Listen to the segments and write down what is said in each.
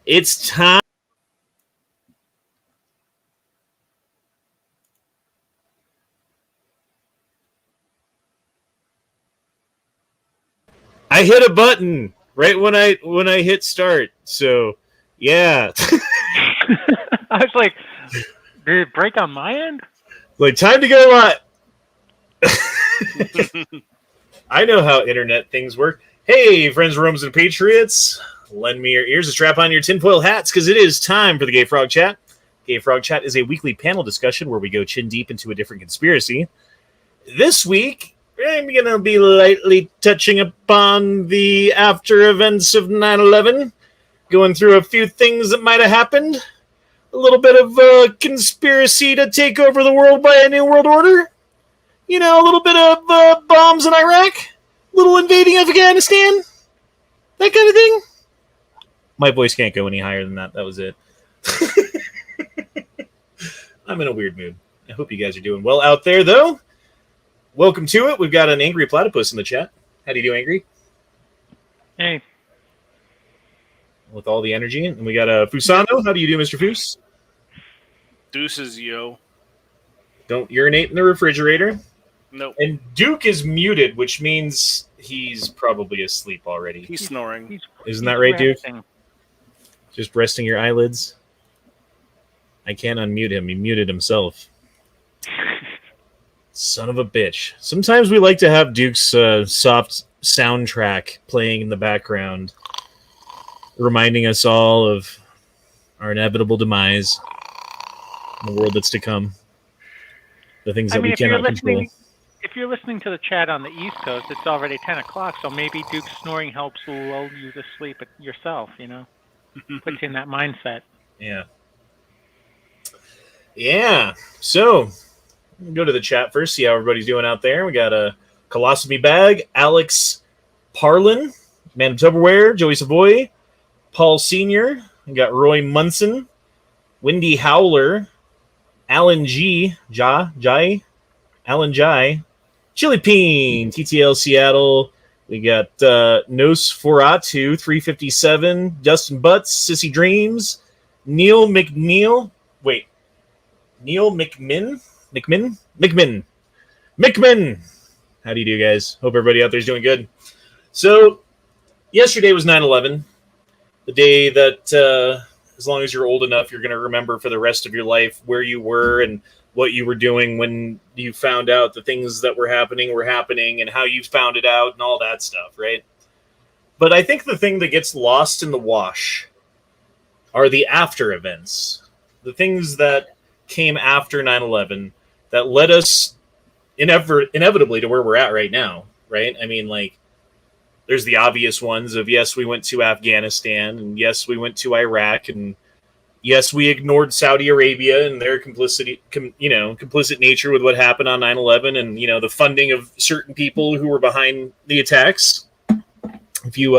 It's time. I hit a button right when I hit start. So, yeah. I was like, did it break on my end? Like, time to go live. I know how internet things work. Hey, friends, Romans, and Patriots. Lend me your ears and strap on your tinfoil hats, because it is time for the Gay Frog Chat. Gay Frog Chat is a weekly panel discussion where we go chin deep into a different conspiracy. This week, I'm going to be lightly touching upon the after events of 9/11, going through a few things that might have happened, a little bit of a conspiracy to take over the world by a new world order, you know, a little bit of bombs in Iraq, a little invading of Afghanistan, that kind of thing. My voice can't go any higher than that. That was it. I'm in a weird mood. I hope you guys are doing well out there, though. Welcome to it. We've got an Angry Platypus in the chat. How do you do, Angry? Hey. With all the energy. And we got Fusano. How do you do, Mr. Fus? Deuces, yo. Don't urinate in the refrigerator. Nope. And Duke is muted, which means he's probably asleep already. He's snoring. Isn't that right, Duke? Just resting your eyelids? I can't unmute him. He muted himself. Son of a bitch. Sometimes we like to have Duke's soft soundtrack playing in the background, reminding us all of our inevitable demise in the world that's to come. The things that we cannot control. If you're listening to the chat on the East Coast, it's already 10 o'clock, so maybe Duke's snoring helps lull you to sleep yourself, you know? Puts you in that mindset. Yeah. Yeah. So, go to the chat first, see how everybody's doing out there. We got a Colostomy Bag, Alex Parlin, Man of Tupperware, Joey Savoy, Paul Sr., we got Roy Munson, Wendy Howler, Alan G, Alan Jai, Chili Peen, TTL Seattle. We got Nosferatu 357, Justin Butts, Sissy Dreams, Neil McMinn. How do you do, guys? Hope everybody out there is doing good. So, yesterday was 9/11, the day that, as long as you're old enough, you're going to remember for the rest of your life where you were and what you were doing when you found out the things that were happening and how you found it out and all that stuff, right? But I think the thing that gets lost in the wash are the after events, the things that came after 9/11 that led us inevitably to where we're at right now, right? I mean, like, there's the obvious ones of, yes, we went to Afghanistan, and yes, we went to Iraq, and yes, we ignored Saudi Arabia and their complicit nature with what happened on 9/11 and, you know, the funding of certain people who were behind the attacks. If you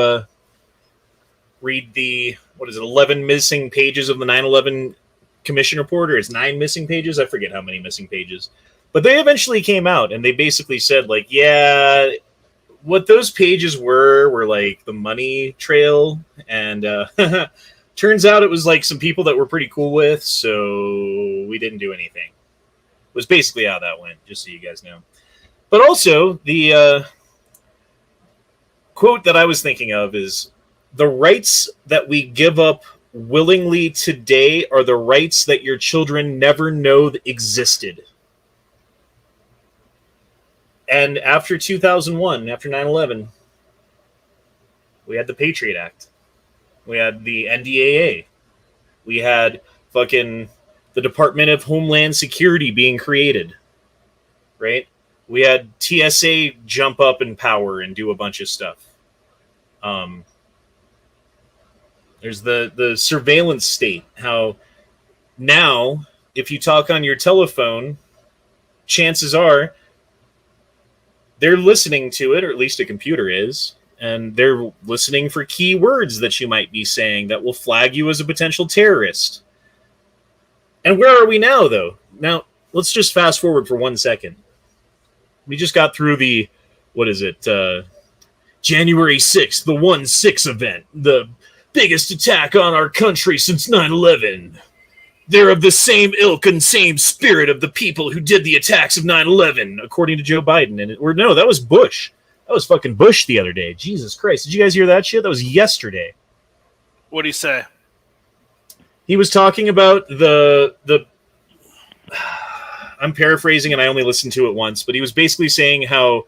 read the, 11 missing pages of the 9/11 Commission report, or it's 9 missing pages? I forget how many missing pages. But they eventually came out, and they basically said, like, yeah, what those pages were like the money trail, and turns out it was like some people that we're pretty cool with, so we didn't do anything. It was basically how that went, just so you guys know. But also, the quote that I was thinking of is, the rights that we give up willingly today are the rights that your children never know that existed. And after 2001, after 9/11, we had the Patriot Act. We had the NDAA. We had fucking the Department of Homeland Security being created, right? We had TSA jump up in power and do a bunch of stuff. There's the surveillance state. How now, if you talk on your telephone, chances are they're listening to it, or at least a computer is, and they're listening for key words that you might be saying that will flag you as a potential terrorist. And where are we now, though? Now, let's just fast forward for 1 second. We just got through the, January 6th, the 1/6 event, the biggest attack on our country since 9/11. They're of the same ilk and same spirit of the people who did the attacks of 9/11, according to Joe Biden. No, that was Bush. That was fucking Bush the other day. Jesus Christ. Did you guys hear that shit? That was yesterday. What'd he say? He was talking about the I'm paraphrasing and I only listened to it once, but he was basically saying how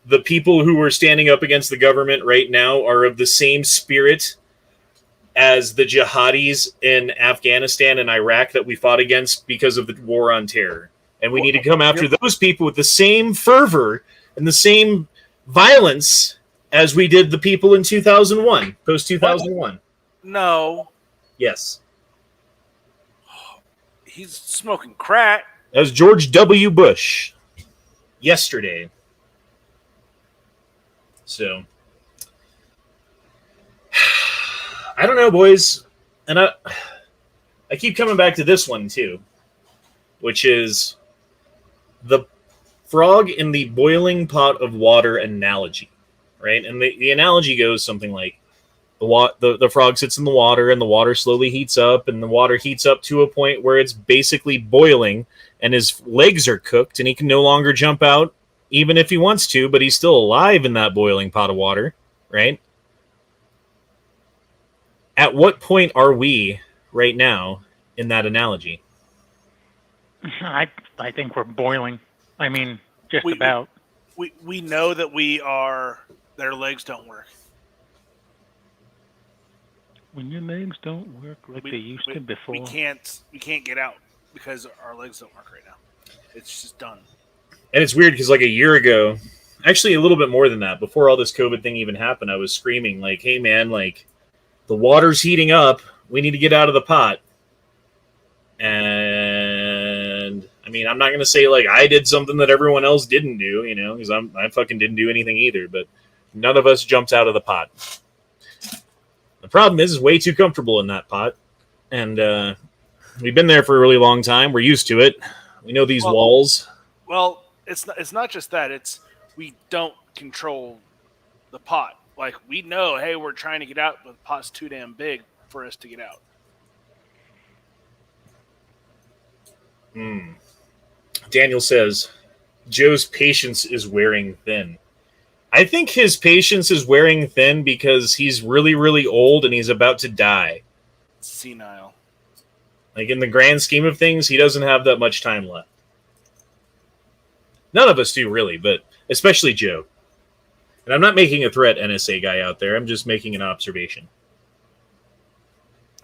the people who are standing up against the government right now are of the same spirit as the jihadis in Afghanistan and Iraq that we fought against because of the war on terror. And we need to come after those people with the same fervor and the same violence as we did the people in 2001, post-2001. No. Yes. He's smoking crack. That was George W. Bush yesterday. So, I don't know, boys. And I keep coming back to this one, too, which is the frog in the boiling pot of water analogy, right? And the analogy goes something like, the frog sits in the water, and the water slowly heats up, and the water heats up to a point where it's basically boiling, and his legs are cooked, and he can no longer jump out, even if he wants to, but he's still alive in that boiling pot of water, right? At what point are we right now in that analogy? I think we're boiling. I mean, just about. We know that we are. Their legs don't work. When your legs don't work like they used to before. We can't get out because our legs don't work right now. It's just done. And it's weird because like a year ago, actually a little bit more than that, before all this COVID thing even happened, I was screaming like, hey man, like the water's heating up. We need to get out of the pot. And I mean, I'm not going to say like I did something that everyone else didn't do, you know, because I fucking didn't do anything either, but none of us jumped out of the pot. The problem is it's way too comfortable in that pot. And we've been there for a really long time. We're used to it. We know these walls. Well, it's not just that. It's we don't control the pot. Like, we know, hey, we're trying to get out, but the pot's too damn big for us to get out. Daniel says, Joe's patience is wearing thin. I think his patience is wearing thin because he's really, really old and he's about to die. Senile. Like, in the grand scheme of things, he doesn't have that much time left. None of us do, really, but especially Joe. And I'm not making a threat, NSA guy out there. I'm just making an observation.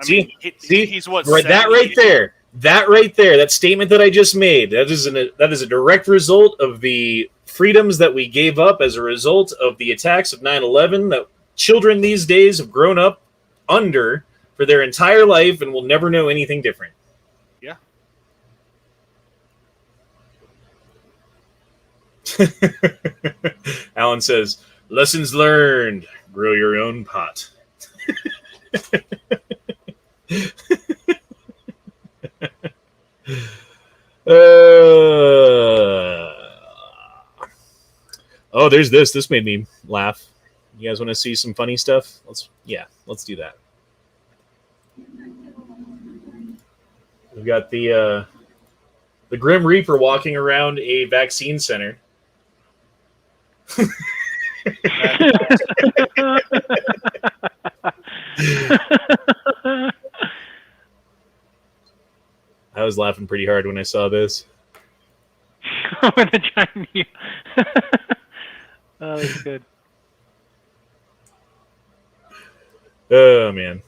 I mean, he's what? Right, that right there. That right there. That statement that I just made. That is a direct result of the freedoms that we gave up as a result of the attacks of 9/11 that children these days have grown up under for their entire life and will never know anything different. Yeah. Alan says, lessons learned. Grow your own pot. Oh, there's this. This made me laugh. You guys want to see some funny stuff? Let's do that. We've got the Grim Reaper walking around a vaccine center. I was laughing pretty hard when I saw this. With the Chinese. Oh, that's good. Oh, man.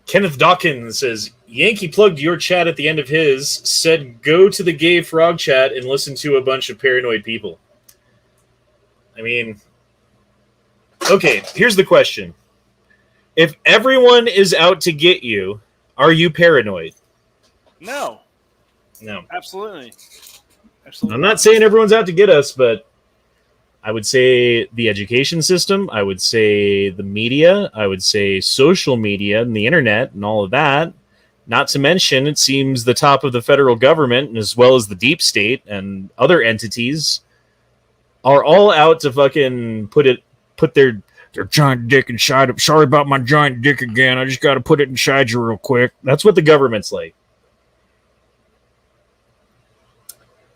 Kenneth Dawkins says, Yankee plugged your chat at the end of his, said go to the gay frog chat and listen to a bunch of paranoid people. I mean, okay, here's the question. If everyone is out to get you, are you paranoid? No. No. Absolutely. I'm not saying everyone's out to get us, but I would say the education system, I would say the media, I would say social media and the internet and all of that. Not to mention, it seems the top of the federal government, as well as the deep state and other entities, are all out to fucking put their Their giant dick inside of. Sorry about my giant dick again. I just got to put it inside you real quick. That's what the government's like.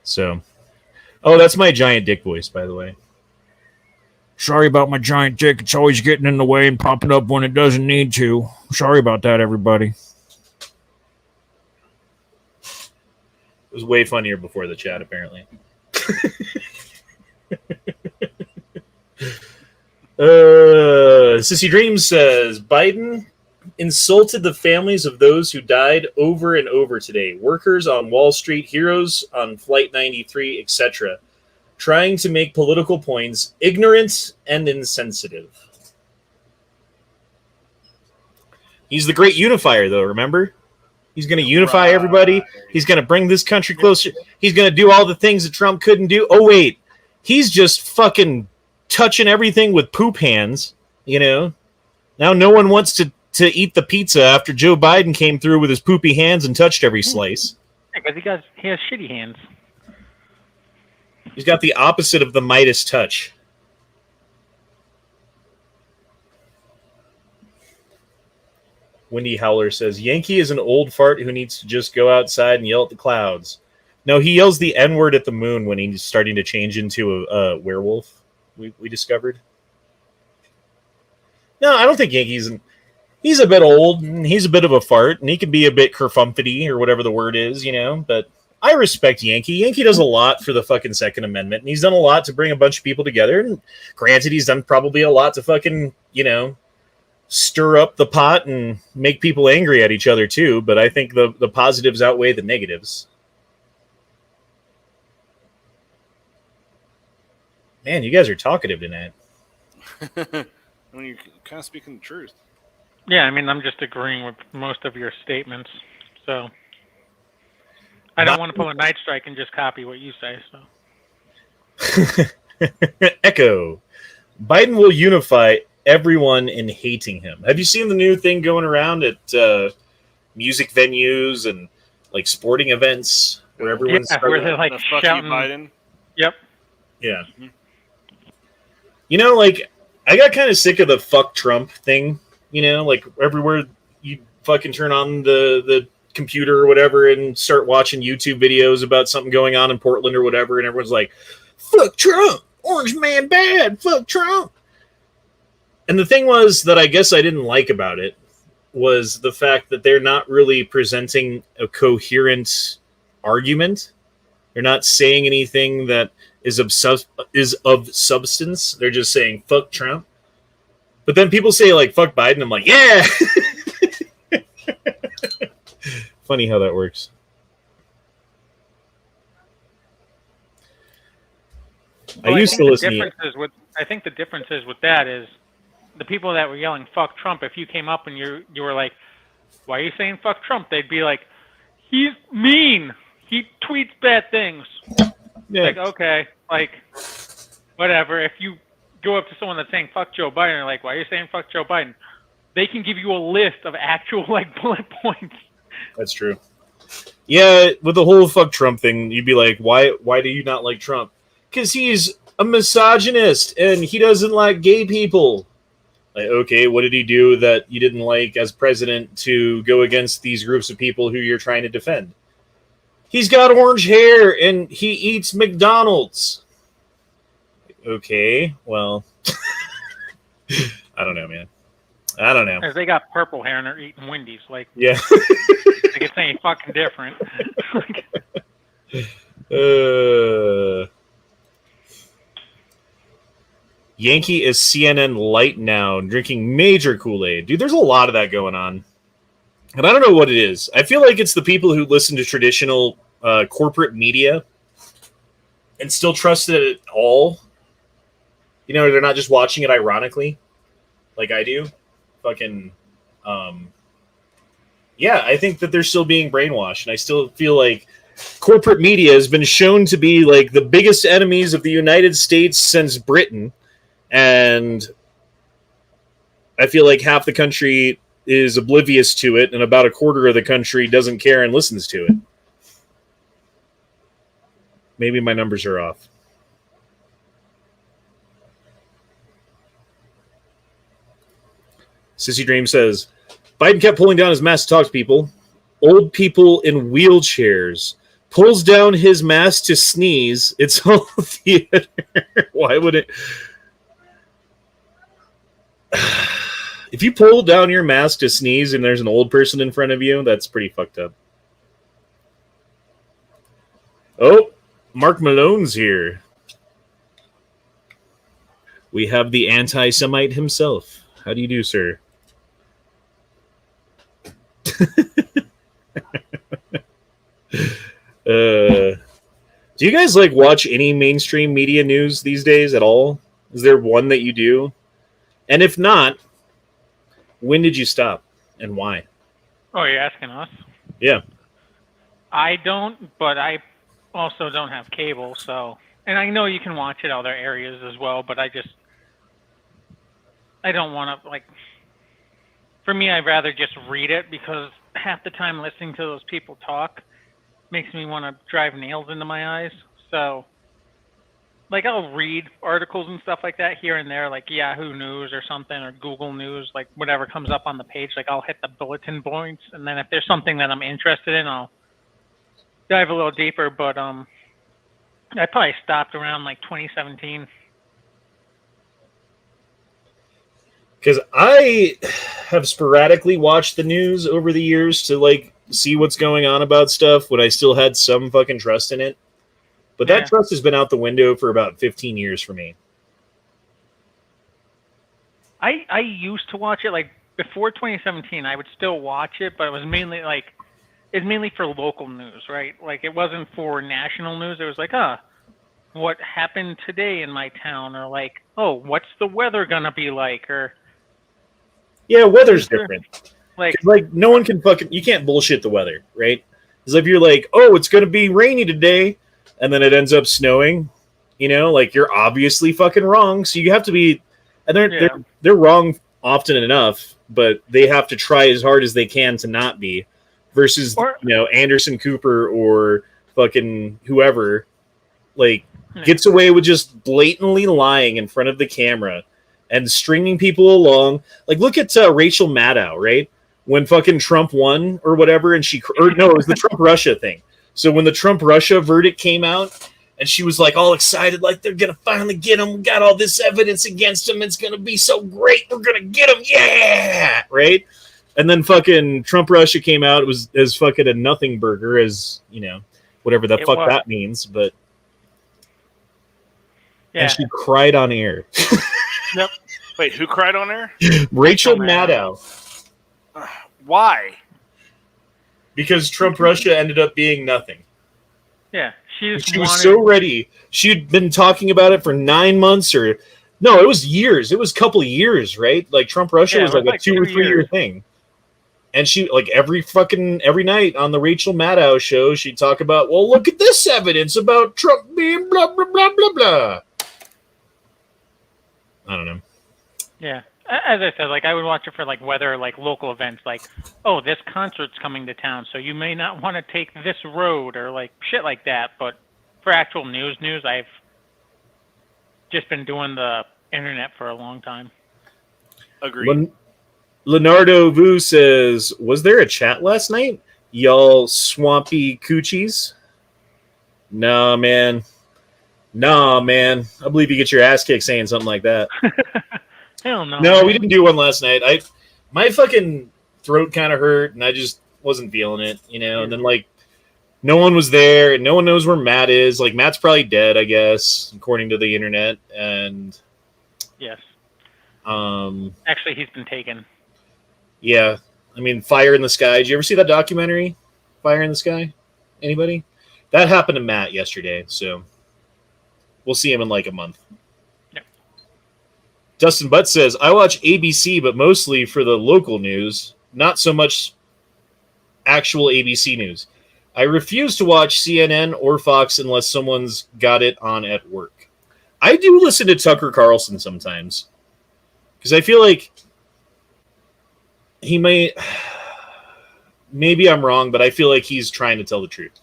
So, that's my giant dick voice, by the way. Sorry about my giant dick. It's always getting in the way and popping up when it doesn't need to. Sorry about that, everybody. It was way funnier before the chat, apparently. Sissy Dreams says, Biden insulted the families of those who died over and over today. Workers on Wall Street, heroes on Flight 93, etc. Trying to make political points ignorant and insensitive. He's the great unifier, though, remember? He's going to unify everybody. He's going to bring this country closer. He's going to do all the things that Trump couldn't do. Oh, wait. He's just fucking touching everything with poop hands, you know? Now no one wants to eat the pizza after Joe Biden came through with his poopy hands and touched every slice. Because he has shitty hands. He's got the opposite of the Midas touch. Wendy Howler says, Yankee is an old fart who needs to just go outside and yell at the clouds. No, he yells the N-word at the moon when he's starting to change into a werewolf, we discovered. No, I don't think Yankee's... He's a bit old, and he's a bit of a fart, and he can be a bit kerfumpety, or whatever the word is, you know, but... I respect Yankee. Yankee does a lot for the fucking Second Amendment, and he's done a lot to bring a bunch of people together. And granted, he's done probably a lot to fucking, you know, stir up the pot and make people angry at each other too. But I think the positives outweigh the negatives. Man, you guys are talkative tonight. I mean, you're kind of speaking the truth. Yeah, I mean, I'm just agreeing with most of your statements, so... I don't want to pull a night strike and just copy what you say. So, Echo. Biden will unify everyone in hating him. Have you seen the new thing going around at music venues and like sporting events where everyone's where they're like fuck shouting, you, Biden. Yep. Yeah. Mm-hmm. You know, like I got kind of sick of the fuck Trump thing. You know, like everywhere you fucking turn on the computer or whatever and start watching YouTube videos about something going on in Portland or whatever, and everyone's like, fuck Trump, orange man bad, fuck Trump. And the thing was that I guess I didn't like about it was the fact that they're not really presenting a coherent argument. They're not saying anything that is of substance. They're just saying fuck Trump. But then people say like fuck Biden. I'm like, yeah. Funny how that works. Well, I used to listen to I think the difference is with that is the people that were yelling fuck Trump, if you came up and you were like, why are you saying fuck Trump? They'd be like, he's mean. He tweets bad things. Yeah. Like, okay, like, whatever. If you go up to someone that's saying fuck Joe Biden, they're like, why are you saying fuck Joe Biden? They can give you a list of actual like bullet points. That's true. Yeah, with the whole fuck Trump thing, you'd be like, why do you not like Trump? Because he's a misogynist and he doesn't like gay people. Like, okay, what did he do that you didn't like as president to go against these groups of people who you're trying to defend? He's got orange hair and he eats McDonald's. Okay, well, I don't know, man. I don't know. As they got purple hair and they're eating Wendy's, like, yeah, like it's ain't fucking different. Yankee is CNN light now, drinking major Kool-Aid. Dude, there's a lot of that going on. And I don't know what it is. I feel like it's the people who listen to traditional corporate media and still trust it at all. You know, they're not just watching it ironically like I do. Fucking, yeah, I think that they're still being brainwashed. And I still feel like corporate media has been shown to be like the biggest enemies of the United States since Britain. And I feel like half the country is oblivious to it, and about a quarter of the country doesn't care and listens to it. Maybe my numbers are off. Sissy Dream says, Biden kept pulling down his mask to talk to people. Old people in wheelchairs. Pulls down his mask to sneeze. It's all theater. Why would it? If you pull down your mask to sneeze and there's an old person in front of you, that's pretty fucked up. Oh, Mark Malone's here. We have the anti-Semite himself. How do you do, sir? Do you guys like watch any mainstream media news these days at all? Is there one that you do? And if not, when did you stop and why? Oh, you're asking us? Yeah. I don't, but I also don't have cable, so... And I know you can watch it other areas as well, but I don't want to, like... For me, I'd rather just read it, because half the time listening to those people talk makes me want to drive nails into my eyes. So, like, I'll read articles and stuff like that here and there, like Yahoo News or something, or Google News, like whatever comes up on the page. Like, I'll hit the bulletin points, and then if there's something that I'm interested in, I'll dive a little deeper. But I probably stopped around like 2017. Because I have sporadically watched the news over the years to, like, see what's going on about stuff when I still had some fucking trust in it. But that trust has been out the window for about 15 years for me. I used to watch it, like, before 2017. I would still watch it, but it was mainly, like, it's mainly for local news, right? Like, it wasn't for national news. It was like, what happened today in my town? Or, like, oh, what's the weather gonna be like? Or... Yeah, weather's different. Like, no one can fucking... You can't bullshit the weather, right? Because if you're like, oh, it's going to be rainy today, and then it ends up snowing, you know, like, you're obviously fucking wrong. So you have to be... And they're wrong often enough, but they have to try as hard as they can to not be. Versus, Anderson Cooper or fucking whoever, like, gets away with just blatantly lying in front of the camera and stringing people along. Like, look at Rachel Maddow, right? When fucking Trump won or whatever, and it was the Trump-Russia thing. So when the Trump-Russia verdict came out, and she was like all excited, like, they're going to finally get him. We got all this evidence against him. It's going to be so great. We're going to get him. Yeah! Right? And then fucking Trump-Russia came out. It was as fucking a nothing burger as, whatever the fuck that means. But and she cried on air. Yep. Wait, who cried on air? Rachel Maddow. Why? Because Trump-Russia ended up being nothing. Yeah, she was so ready. She'd been talking about it for 9 months it was years. It was a couple of years, right? Like, Trump-Russia was like a 2 or 3 year thing. And she, like, every night on the Rachel Maddow show, she'd talk about, well, look at this evidence about Trump being blah, blah, blah, blah, blah. I don't know. Yeah. As I said, like, I would watch it for, like, weather, like, local events, like, oh, this concert's coming to town, so you may not want to take this road, or, like, shit like that. But for actual news, I've just been doing the internet for a long time. Agreed. Leonardo Vu says, was there a chat last night? Y'all swampy coochies? Nah, man. I believe you get your ass kicked saying something like that. Hell no. No, we didn't do one last night. My fucking throat kind of hurt, and I just wasn't feeling it, And then, like, no one was there, and no one knows where Matt is. Like, Matt's probably dead, I guess, according to the internet. And yes. Actually, he's been taken. Yeah, I mean, Fire in the Sky. Did you ever see that documentary, Fire in the Sky? Anybody? That happened to Matt yesterday, so we'll see him in like a month. Dustin Butt says, I watch ABC, but mostly for the local news, not so much actual ABC news. I refuse to watch CNN or Fox unless someone's got it on at work. I do listen to Tucker Carlson sometimes, because I feel like he may... Maybe I'm wrong, but I feel like he's trying to tell the truth,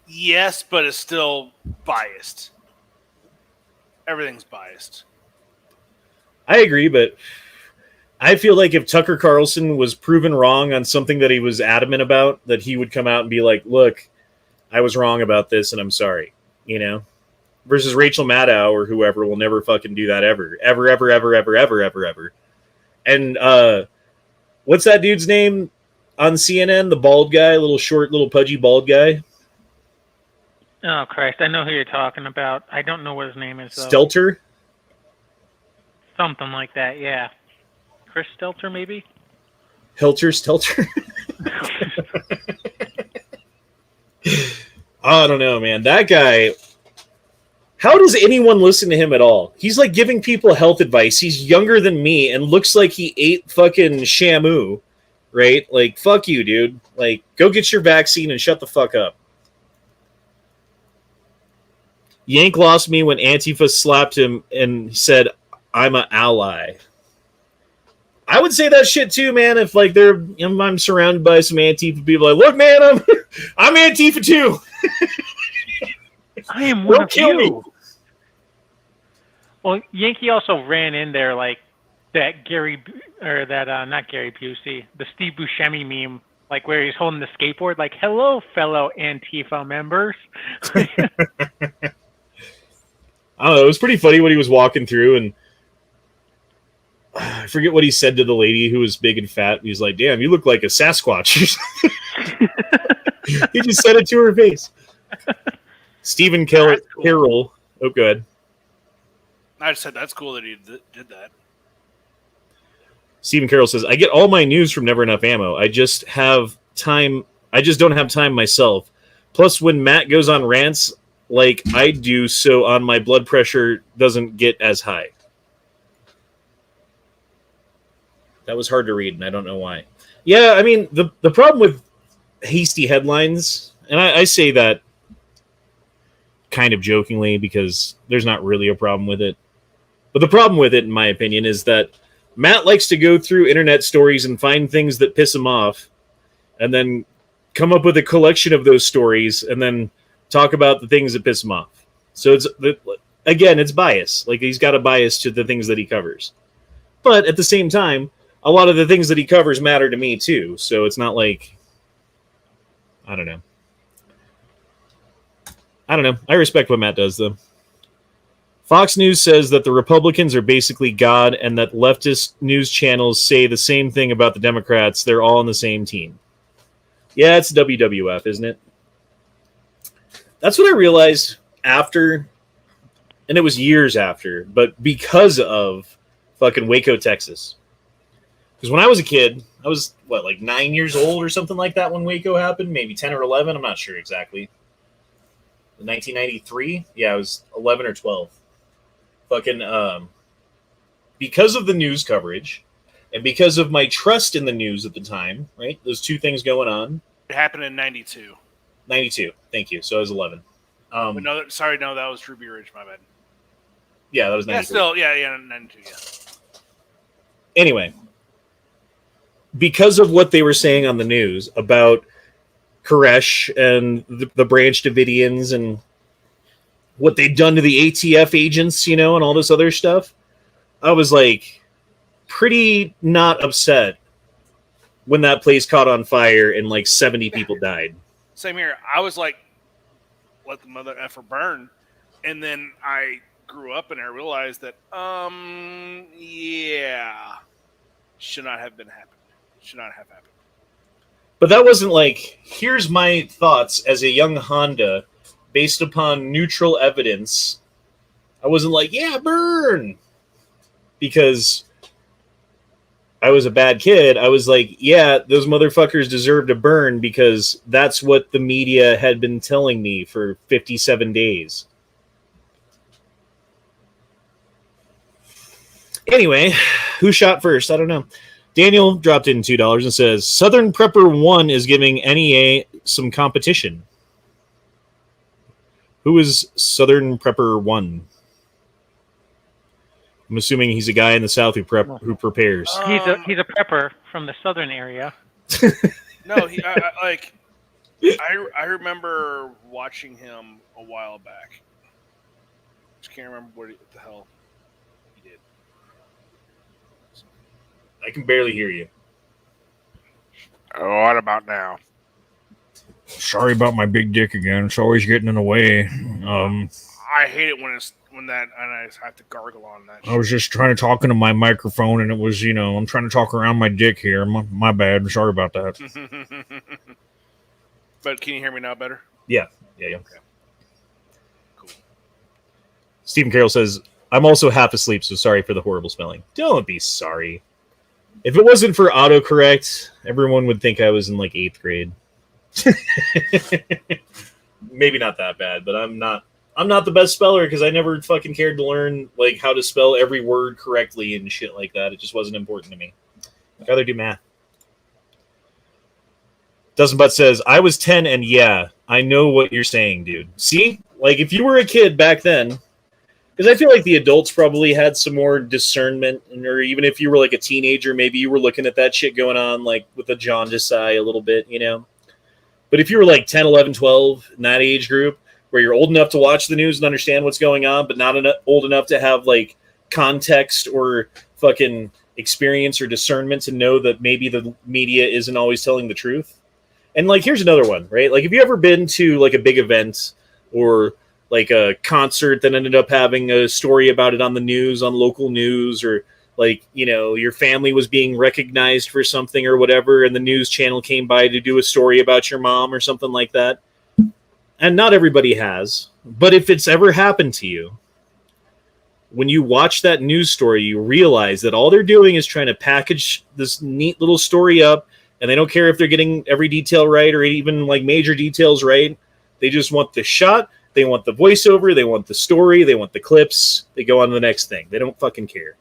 Yes, but it's still biased. Everything's biased. I agree, but I feel like if Tucker Carlson was proven wrong on something that he was adamant about, that he would come out and be like, look, I was wrong about this and I'm sorry, you know? Versus Rachel Maddow or whoever will never fucking do that ever. Ever, ever, ever, ever, ever, ever, ever. And what's that dude's name on CNN? The bald guy, little short, little pudgy bald guy? Oh, Christ. I know who you're talking about. I don't know what his name is, though. Stelter? Something like that, yeah. Chris Stelter, maybe? Helter Stelter? I don't know, man. That guy... How does anyone listen to him at all? He's like giving people health advice. He's younger than me and looks like he ate fucking Shamu, right? Like, fuck you, dude. Like, go get your vaccine and shut the fuck up. Yank lost me when Antifa slapped him and said, I'm an ally. I would say that shit too, man. If like I'm surrounded by some Antifa people, like, look, man, I'm Antifa too. I am one Don't of kill you. me. Well, Yankee also ran in there like that not Gary Busey, the Steve Buscemi meme, like where he's holding the skateboard, like, hello, fellow Antifa members. I don't know. It was pretty funny when he was walking through, and I forget what he said to the lady who was big and fat. He was like, damn, you look like a Sasquatch. He just said it to her face. Stephen Carroll. Oh, good. I just said that's cool that he did that. Stephen Carroll says, I get all my news from Never Enough Ammo. I just don't have time myself. Plus, when Matt goes on rants like I do, so on my blood pressure doesn't get as high. That was hard to read, and I don't know why. Yeah, I mean, the problem with hasty headlines, and I say that kind of jokingly because there's not really a problem with it. But the problem with it, in my opinion, is that Matt likes to go through internet stories and find things that piss him off and then come up with a collection of those stories and then talk about the things that piss him off. So it's bias. Like, he's got a bias to the things that he covers. But at the same time, a lot of the things that he covers matter to me too. So it's not like, I don't know. I respect what Matt does, though. Fox News says that the Republicans are basically God and that leftist news channels say the same thing about the Democrats. They're all on the same team. Yeah, it's WWF, isn't it? That's what I realized after, and it was years after, but because of fucking Waco, Texas. Because when I was a kid, I was, like 9 years old or something like that when Waco happened? Maybe 10 or 11? I'm not sure exactly. 1993? Yeah, I was 11 or 12. Fucking, because of the news coverage and because of my trust in the news at the time, right? Those two things going on. It happened in 92. 92. Thank you. So I was 11. But no, that was Ruby Ridge, my bad. Yeah, that was 92. Yeah, 92, yeah. Anyway, because of what they were saying on the news about Koresh and the Branch Davidians and what they'd done to the ATF agents, and all this other stuff, I was like pretty not upset when that place caught on fire and like 70 people died. Same here. I was like, let the mother effer burn. And then I grew up and I realized that, should not have happened. But that wasn't like, here's my thoughts as a young Honda based upon neutral evidence. I wasn't like, yeah, burn. Because I was a bad kid. I was like, yeah, those motherfuckers deserve to burn because that's what the media had been telling me for 57 days. Anyway, who shot first? I don't know. Daniel dropped in $2 and says, Southern Prepper 1 is giving NEA some competition. Who is Southern Prepper 1? I'm assuming he's a guy in the South who prepares. He's a prepper from the southern area. No, I remember watching him a while back. Just can't remember what the hell he did. I can barely hear you. Oh, what about now? Sorry about my big dick again. It's always getting in the way. I hate it when I have to gargle on that. I was just trying to talk into my microphone, and it was, I'm trying to talk around my dick here. My bad. Sorry about that. But can you hear me now better? Yeah. Okay. Cool. Stephen Carroll says, I'm also half asleep, so sorry for the horrible spelling. Don't be sorry. If it wasn't for autocorrect, everyone would think I was in like 8th grade. Maybe not that bad, but I'm not the best speller because I never fucking cared to learn like how to spell every word correctly and shit like that. It just wasn't important to me. I'd rather do math. Doesn't But says, I was 10 and yeah, I know what you're saying, dude. See? Like if you were a kid back then, because I feel like the adults probably had some more discernment, or even if you were like a teenager, maybe you were looking at that shit going on like with a jaundice eye a little bit, you know? But if you were like 10, 11, 12 in that age group where you're old enough to watch the news and understand what's going on, but not old enough to have like context or fucking experience or discernment to know that maybe the media isn't always telling the truth. And like, here's another one, right? Like, have you ever been to like a big event or like a concert that ended up having a story about it on the news, on local news, or like, you know, your family was being recognized for something or whatever, and the news channel came by to do a story about your mom or something like that? And not everybody has, but if it's ever happened to you, when you watch that news story, you realize that all they're doing is trying to package this neat little story up, and they don't care if they're getting every detail right or even like major details right. They just want the shot. They want the voiceover. They want the story. They want the clips. They go on to the next thing. They don't fucking care.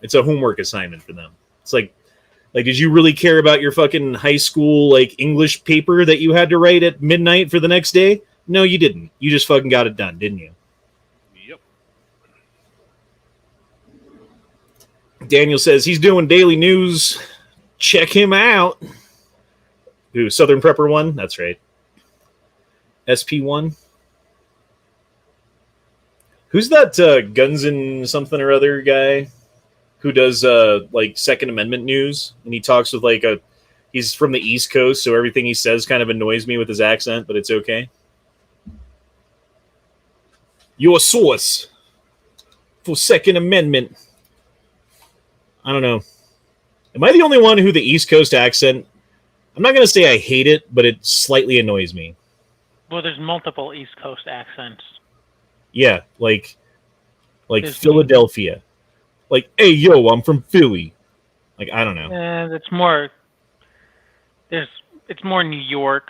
It's a homework assignment for them. It's like, did you really care about your fucking high school, like, English paper that you had to write at midnight for the next day? No, you didn't. You just fucking got it done, didn't you? Yep. Daniel says he's doing daily news. Check him out. Ooh, Southern Prepper 1? That's right. SP1? Who's that Guns and something or other guy who does like Second Amendment news? And he talks with like he's from the East Coast, so everything he says kind of annoys me with his accent, but it's okay. Your source for Second Amendment. I don't know. Am I the only one who the East Coast accent? I'm not going to say I hate it, but it slightly annoys me. Well, there's multiple East Coast accents. Yeah, like Philadelphia. Like, hey, yo, I'm from Philly. Like, I don't know. It's more. It's more New York,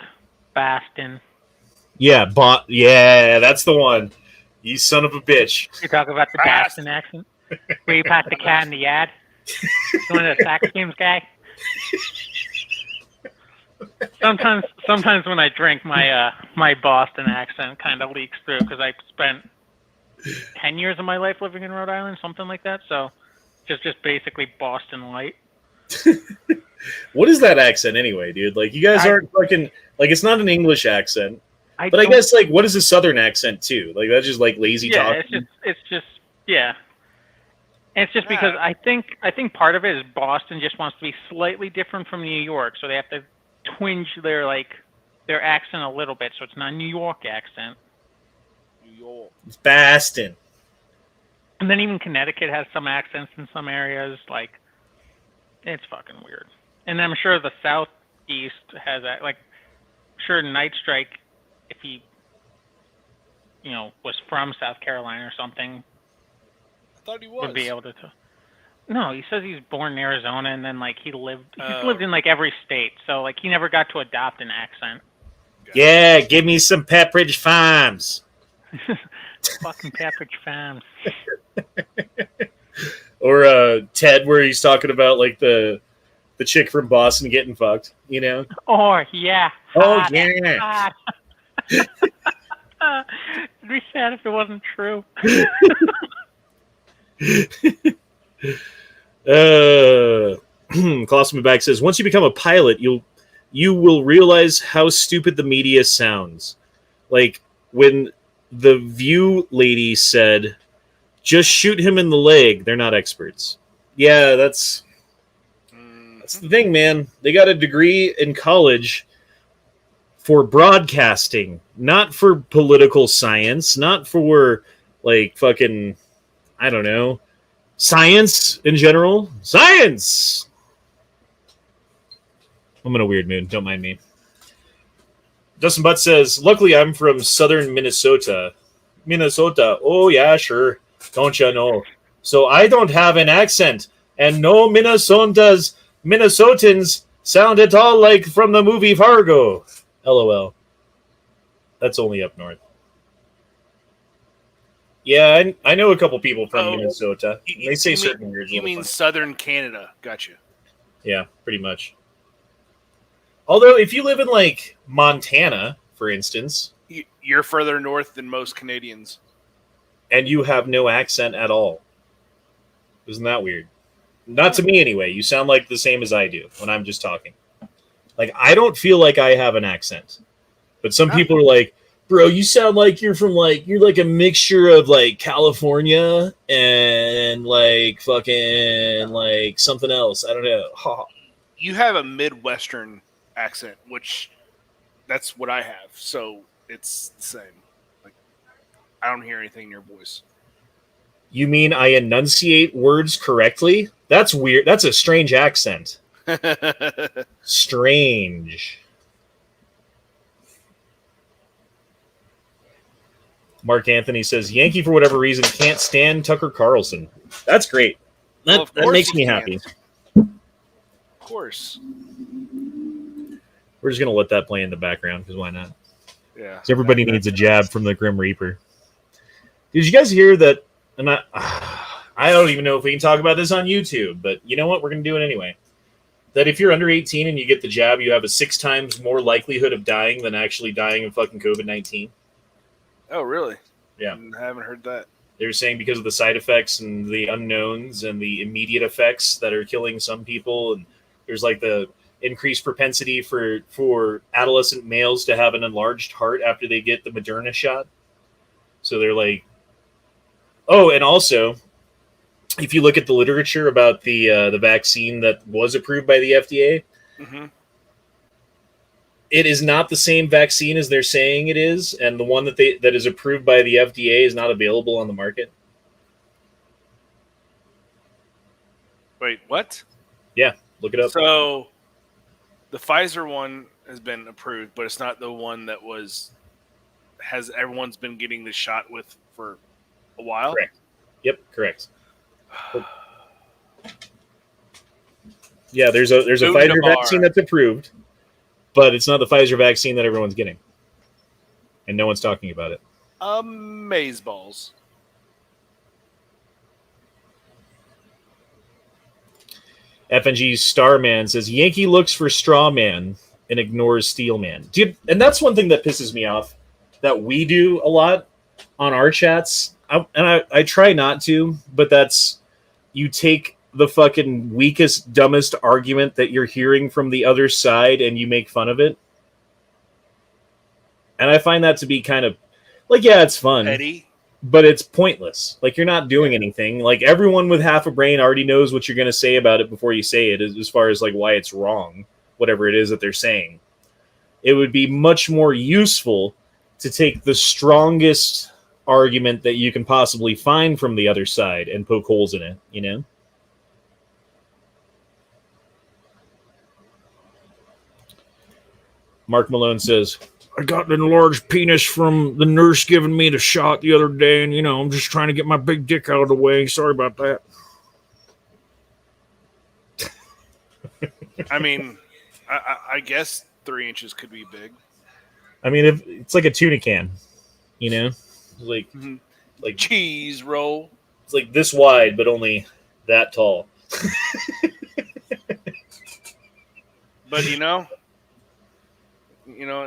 Boston. Yeah, that's the one. You son of a bitch. You talk about the Boston accent, where you pat the cat in the yard. One of the sax games guy. Sometimes when I drink, my Boston accent kind of leaks through because I spent 10 years of my life living in Rhode Island, something like that. So just basically Boston light. What is that accent anyway, dude? Like, you guys aren't fucking like, it's not an English accent. But I guess like, what is a Southern accent too? Like, that's just like lazy talk. It's just It's just because I think part of it is Boston just wants to be slightly different from New York, so they have to twinge their accent a little bit, so it's not a New York accent. New York. It's Boston. And then even Connecticut has some accents in some areas. Like, it's fucking weird. And I'm sure the Southeast has that. Like, sure, Night Strike, if he, was from South Carolina or something, I thought he was. Would be able to. No, he says he's born in Arizona and then he's lived in like every state, so like he never got to adopt an accent. Yeah, give me some Pepperidge Farms. Fucking Pepperidge Farms. Or Ted, where he's talking about like the chick from Boston getting fucked, Oh yeah. Oh yeah. It'd be sad if it wasn't true. Colossal Back says, once you become a pilot, you will realize how stupid the media sounds. Like when the View lady said, just shoot him in the leg. They're not experts. Yeah, that's That's the thing, man. They got a degree in college for broadcasting, not for political science, not for like fucking, I don't know, science in general. Science! I'm in a weird mood. Don't mind me. Dustin Butt says, luckily I'm from southern Minnesota. Minnesota. Oh, yeah, sure. Don't you know? So I don't have an accent. And no Minnesotans sound at all like from the movie Fargo. LOL. That's only up north. Yeah, I know a couple people from Minnesota. They say certain words. You mean southern Canada. Gotcha. Yeah, pretty much. Although, if you live in, like, Montana, for instance... You're further north than most Canadians. And you have no accent at all. Isn't that weird? Not to me, anyway. You sound like the same as I do when I'm just talking. Like, I don't feel like I have an accent. But some people are like, bro, you sound like you're from, like, you're like a mixture of, like, California and, like, fucking, like, something else. I don't know. You have a Midwestern accent, which that's what I have. So it's the same. Like, I don't hear anything in your voice. You mean I enunciate words correctly? That's weird. That's a strange accent. Strange. Mark Anthony says, Yankee, for whatever reason, can't stand Tucker Carlson. That's great. That makes me happy. Of course. We're just going to let that play in the background, because why not? Yeah. Everybody needs a jab from the Grim Reaper. Did you guys hear that? And I don't even know if we can talk about this on YouTube, but you know what? We're going to do it anyway. That if you're under 18 and you get the jab, you have a 6 times more likelihood of dying than actually dying of fucking COVID-19. Oh, really? Yeah. I haven't heard that. They were saying because of the side effects and the unknowns and the immediate effects that are killing some people, and there's like the increased propensity for adolescent males to have an enlarged heart after they get the Moderna shot. So they're like, oh, and also, if you look at the literature about the vaccine that was approved by the FDA, it is not the same vaccine as they're saying it is, and the one that is approved by the FDA is not available on the market. Wait, what? Yeah, look it up. So the Pfizer one has been approved, but it's not the one that has everyone's been getting the shot with for a while? Correct. Yep, correct. Yeah, there's a Pfizer vaccine that's approved, but it's not the Pfizer vaccine that everyone's getting. And no one's talking about it. Amazeballs. FNG Starman says, Yankee looks for straw man and ignores steel man. Dude, and that's one thing that pisses me off that we do a lot on our chats. I try not to, but that's, you take the fucking weakest, dumbest argument that you're hearing from the other side and you make fun of it. And I find that to be kind of, like, yeah, it's fun. Petty. But it's pointless. Like, you're not doing anything. Like, everyone with half a brain already knows what you're going to say about it before you say it, as far as, like, why it's wrong, whatever it is that they're saying. It would be much more useful to take the strongest argument that you can possibly find from the other side and poke holes in it, you know? Mark Malone says, I got an enlarged penis from the nurse giving me the shot the other day, and, you know, I'm just trying to get my big dick out of the way. Sorry about that. I mean, I guess 3 inches could be big. I mean, if it's like a tuna can, you know? Like cheese roll. It's like this wide, but only that tall. But, you know,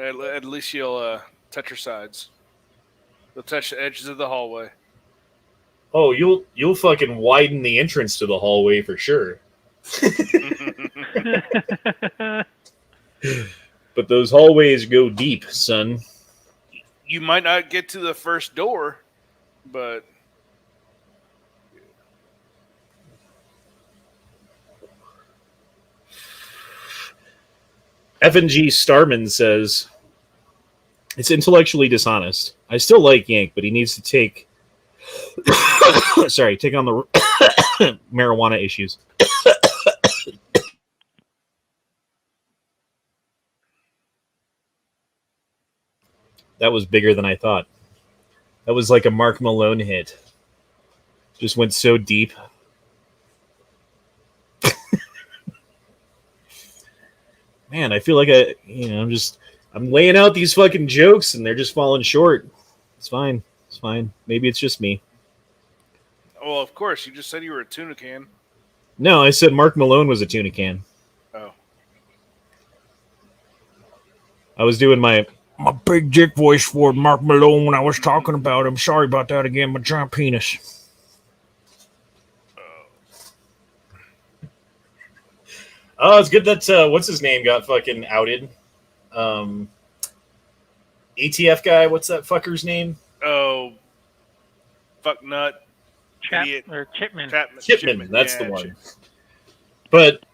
at least you'll touch your sides. You'll touch the edges of the hallway. Oh, you'll fucking widen the entrance to the hallway for sure. But those hallways go deep, son. You might not get to the first door, but F&G Starman says, it's intellectually dishonest. I still like Yank, but he needs to take on the marijuana issues. That was bigger than I thought. That was like a Mark Malone hit. Just went so deep. Man, I feel like I'm laying out these fucking jokes and they're just falling short. It's fine. It's fine. Maybe it's just me. Well, of course. You just said you were a tuna can. No, I said Mark Malone was a tuna can. Oh. I was doing my big dick voice for Mark Malone when I was talking about him. Sorry about that again, my giant penis. Oh, it's good that what's his name got fucking outed. ATF guy, what's that fucker's name? Oh, fuck nut. Idiot. Or Chipman. Chipman, that's the one. Chipman. But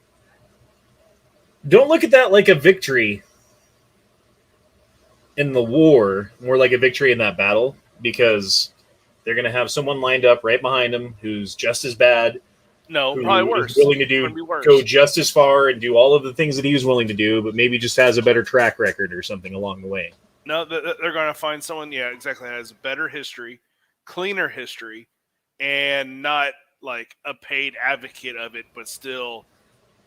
don't look at that like a victory in the war, more like a victory in that battle, because they're going to have someone lined up right behind him who's just as bad. No, probably worse. Willing to go just as far and do all of the things that he was willing to do, but maybe just has a better track record or something along the way. No, they're going to find someone, yeah, exactly, that has a better history, cleaner history, and not like a paid advocate of it, but still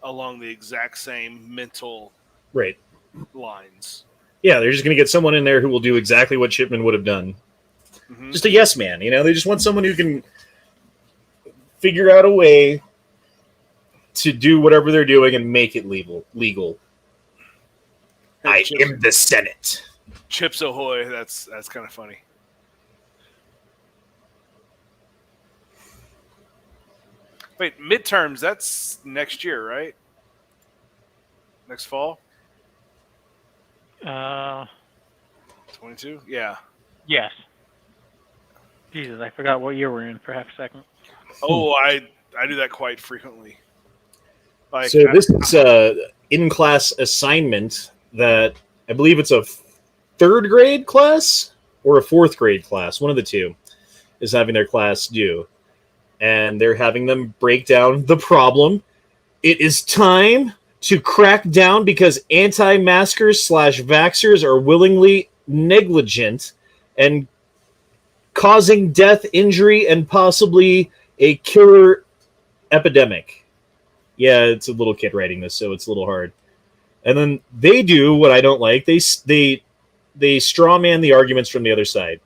along the exact same mental lines. Yeah, they're just going to get someone in there who will do exactly what Chipman would have done. Mm-hmm. Just a yes man, They just want someone who can figure out a way to do whatever they're doing and make it legal. I am the Senate. Chips Ahoy, that's kind of funny. Wait, midterms, that's next year, right? Next fall? 22? Yeah. Yes. Jesus, I forgot what year we're in for half a second. Oh, I do that quite frequently. So this is an in-class assignment that I believe it's a third grade class or a fourth grade class. One of the two is having their class due. And they're having them break down the problem. It is time to crack down because anti-maskers / vaxxers are willingly negligent and causing death, injury, and possibly a killer epidemic. Yeah, it's a little kid writing this, so it's a little hard. And then they do what I don't like. They straw man the arguments from the other side.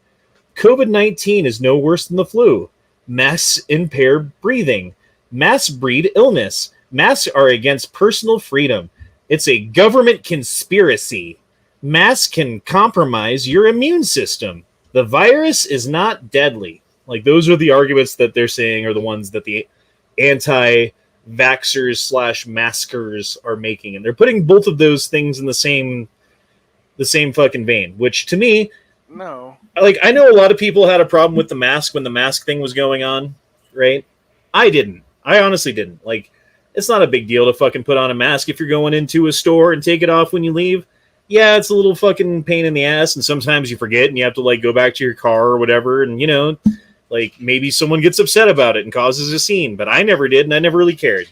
COVID-19 is no worse than the flu. Masks impair breathing. Masks breed illness. Masks are against personal freedom. It's a government conspiracy. Masks can compromise your immune system. The virus is not deadly. Like, those are the arguments that they're saying are the ones that the anti-vaxxers / maskers are making. And they're putting both of those things in the same fucking vein, which to me, no. Like, I know a lot of people had a problem with the mask when the mask thing was going on, right? I didn't. I honestly didn't. Like, it's not a big deal to fucking put on a mask if you're going into a store and take it off when you leave. Yeah, it's a little fucking pain in the ass, and sometimes you forget and you have to, like, go back to your car or whatever, and, like, maybe someone gets upset about it and causes a scene, but I never did, and I never really cared.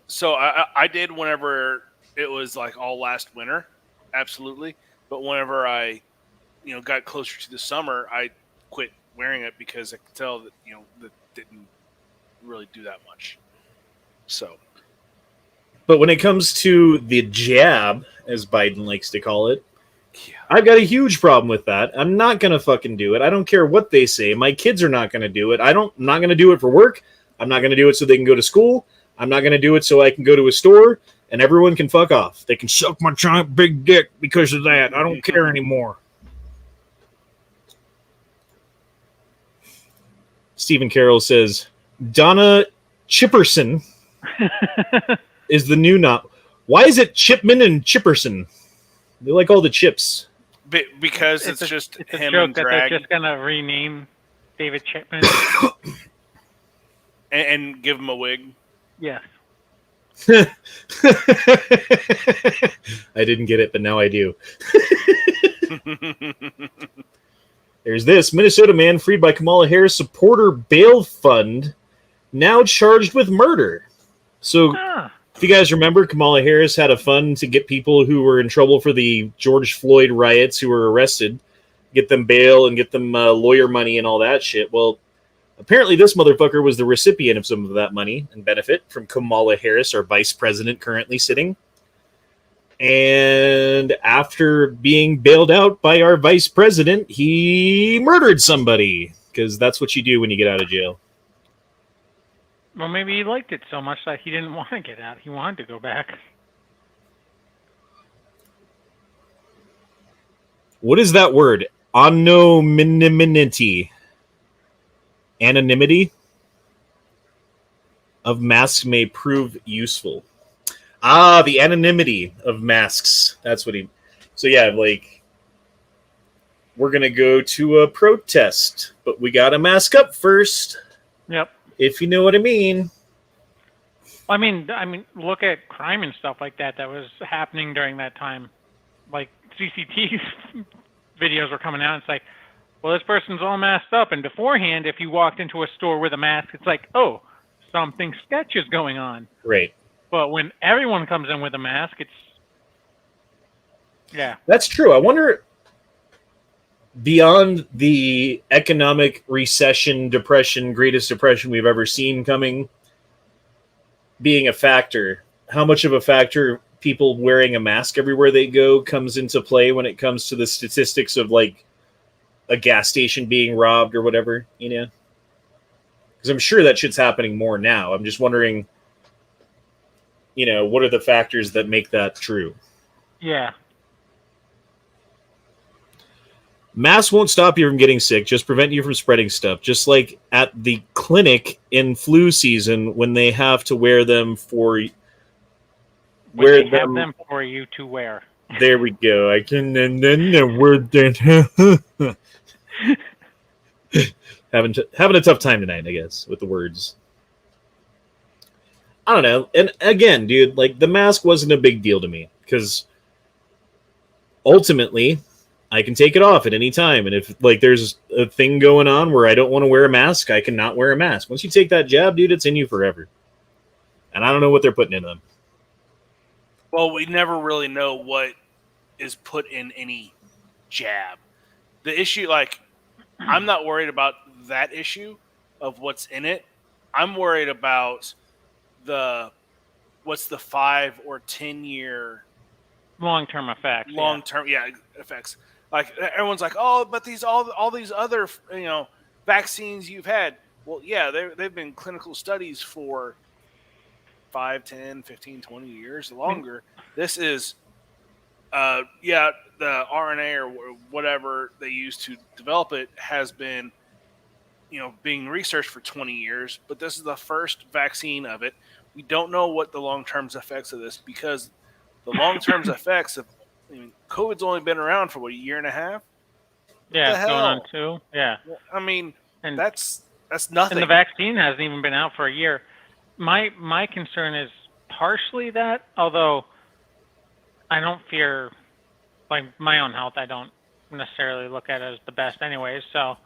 So I did whenever it was, like, all last winter, absolutely, but whenever I got closer to the summer, I quit wearing it because I could tell that, that didn't really do that much. So. But when it comes to the jab, as Biden likes to call it, yeah. I've got a huge problem with that. I'm not going to fucking do it. I don't care what they say. My kids are not going to do it. I'm not going to do it for work. I'm not going to do it so they can go to school. I'm not going to do it so I can go to a store and everyone can fuck off. They can suck my giant big dick because of that. I don't care anymore. Stephen Carroll says, Donna Chipperson is the new Why is it Chipman and Chipperson? They like all the chips. Because it's just a him joke and that drag. they're just going to rename David Chipman. and give him a wig. Yes. I didn't get it, but now I do. There's this Minnesota man freed by Kamala Harris supporter bail fund now charged with murder. So, if you guys remember, Kamala Harris had a fund to get people who were in trouble for the George Floyd riots who were arrested, get them bail and get them lawyer money and all that shit. Well, apparently this motherfucker was the recipient of some of that money and benefit from Kamala Harris, our vice president currently sitting. And after being bailed out by our vice president, he murdered somebody, because that's what you do when you get out of jail. Well, maybe he liked it so much that he didn't want to get out. He wanted to go back. What is that word? Anonymity. Anonymity of masks may prove useful. Ah, the anonymity of masks. That's what he... So yeah, like, we're going to go to a protest, but we got to mask up first. Yep. If you know what I mean. I mean, look at crime and stuff like that was happening during that time. Like, CCTV videos were coming out. It's like, well, this person's all masked up. And beforehand, if you walked into a store with a mask, it's like, oh, something sketch is going on. Right. But when everyone comes in with a mask, it's... Yeah. That's true. I wonder, beyond the economic recession, depression, greatest depression we've ever seen coming, being a factor, how much of a factor people wearing a mask everywhere they go comes into play when it comes to the statistics of, like, a gas station being robbed or whatever, you know? Because I'm sure that shit's happening more now. I'm just wondering, you know, what are the factors that make that true? Yeah. Masks won't stop you from getting sick, just prevent you from spreading stuff. Just like at the clinic in flu season when they have to wear them for... They have them for you to wear. There we go. I can... And wear that. Having a tough time tonight, I guess, with the words. I don't know. And again, dude, like, the mask wasn't a big deal to me because ultimately I can take it off at any time. And if, like, there's a thing going on where I don't want to wear a mask, I can not wear a mask. Once you take that jab, dude, it's in you forever. And I don't know what they're putting in them. Well, we never really know what is put in any jab. The issue, like, I'm not worried about that issue of what's in it. I'm worried about what's the 5 or 10 year long-term effects. Effects. Like, everyone's like, oh, but all these other, you know, vaccines you've had. Well, yeah, they've been clinical studies for 5, 10, 15, 20 years longer. This is the RNA or whatever they use to develop it has been, you know, being researched for 20 years, but this is the first vaccine of it. We don't know what the long-term effects of this, because the long-term effects of, I mean, COVID's only been around for what, a year and a half? Yeah, it's going on 2. Yeah. I mean, and that's nothing. And the vaccine hasn't even been out for a year. My concern is partially that, although I don't fear, like, my own health, I don't necessarily look at it as the best anyways, so,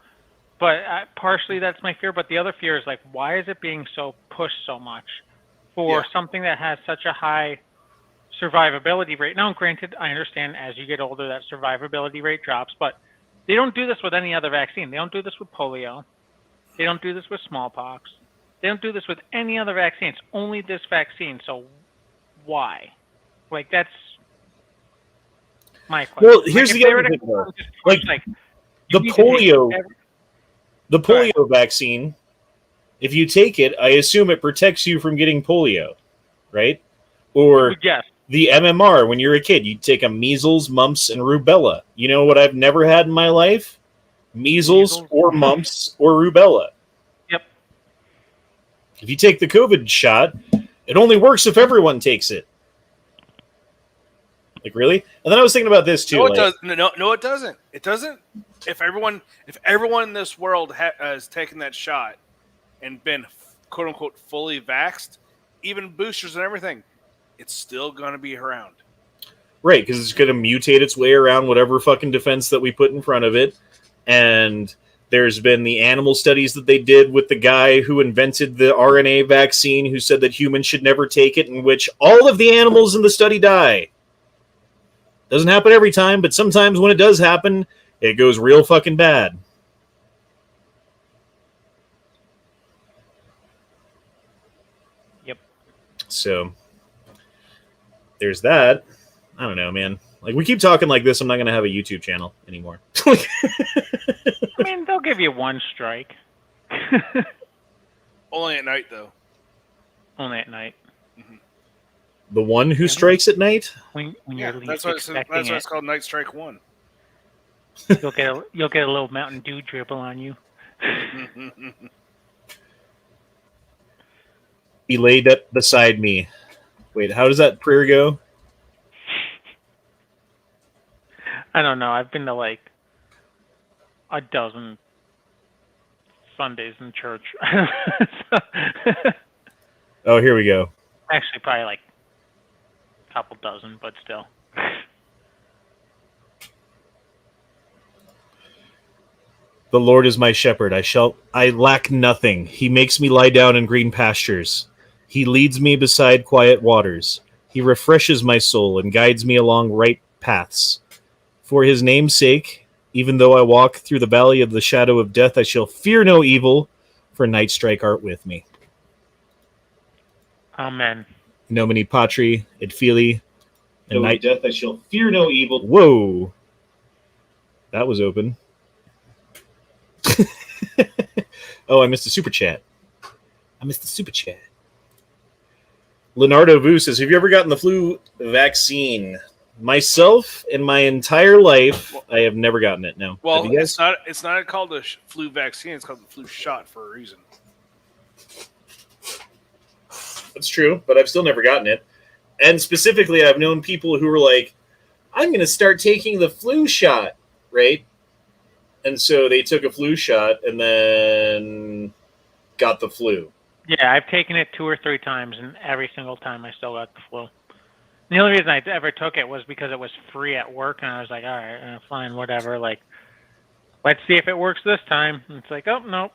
but partially that's my fear, but the other fear is, like, why is it being so pushed so much for something that has such a high survivability rate? Now, granted, I understand as you get older that survivability rate drops, but they don't do this with any other vaccine. They don't do this with polio. They don't do this with smallpox. They don't do this with any other vaccine. It's only this vaccine, so why? Like, that's my question. Well, here's the other thing, though. Like, the polio vaccine, if you take it, I assume it protects you from getting polio, right? Or yes. The MMR, when you're a kid, you take a measles, mumps, and rubella. You know what I've never had in my life? Measles or mumps or rubella. Yep. If you take the COVID shot, it only works if everyone takes it. Like, really? And then I was thinking about this too. No, it doesn't. It doesn't. If everyone in this world has taken that shot and been quote unquote fully vaxxed, even boosters and everything, it's still going to be around. Right, because it's going to mutate its way around whatever fucking defense that we put in front of it. And there's been the animal studies that they did with the guy who invented the RNA vaccine, who said that humans should never take it, in which all of the animals in the study die. Doesn't happen every time, but sometimes when it does happen, it goes real fucking bad. Yep. So, there's that. I don't know, man. Like, we keep talking like this, I'm not going to have a YouTube channel anymore. I mean, they'll give you one strike. Only at night, though. Only at night. The one who strikes at night? When Yeah, you're that's least why expecting it's called Night Strike 1. You'll get a little Mountain Dew dribble on you. He laid up beside me. Wait, how does that prayer go? I don't know. I've been to like a dozen Sundays in church. Oh, here we go. Actually, probably like a couple dozen, but still. The Lord is my shepherd. I lack nothing. He makes me lie down in green pastures. He leads me beside quiet waters. He refreshes my soul and guides me along right paths. For his name's sake, even though I walk through the valley of the shadow of death, I shall fear no evil, for Night Strike art with me. Amen. Nomine Patri, et Filii, and night death, I shall fear no evil. Whoa. That was open. Oh, I missed a super chat. Leonardo Vu says, have you ever gotten the flu vaccine? Myself, in my entire life, I have never gotten it, no. Well, have you guys? it's not called a flu vaccine. It's called the flu shot for a reason. That's true, but I've still never gotten it. And specifically, I've known people who were like, I'm going to start taking the flu shot, right? And so they took a flu shot and then got the flu. Yeah, I've taken it 2 or 3 times, and every single time I still got the flu. The only reason I ever took it was because it was free at work, and I was like, all right, fine, whatever. Like, let's see if it works this time. And it's like, oh, no.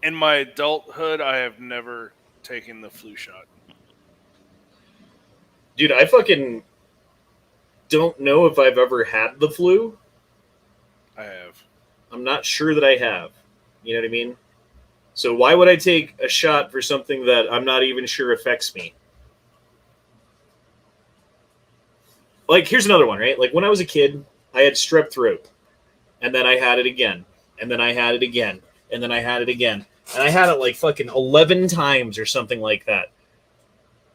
In my adulthood, I have never taken the flu shot. Dude, I fucking don't know if I've ever had the flu. I have. I'm not sure that I have. You know what I mean? So why would I take a shot for something that I'm not even sure affects me? Like, here's another one, right? Like, when I was a kid, I had strep throat. And then I had it again. And then I had it again. And then I had it again. And I had it like fucking 11 times or something like that.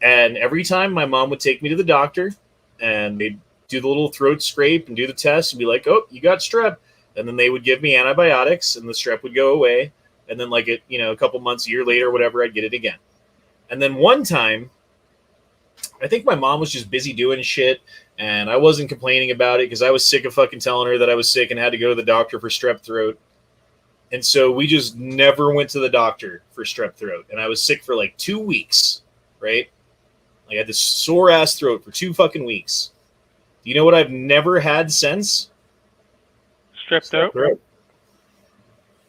And every time my mom would take me to the doctor and they'd do the little throat scrape and do the test and be like, oh, you got strep. And then they would give me antibiotics and the strep would go away. And then like a couple months, a year later, whatever, I'd get it again. And then one time, I think my mom was just busy doing shit and I wasn't complaining about it because I was sick of fucking telling her that I was sick and had to go to the doctor for strep throat. And so we just never went to the doctor for strep throat. And I was sick for like 2 weeks, right? Like I had this sore ass throat for 2 fucking weeks. Do you know what I've never had since? Strep throat?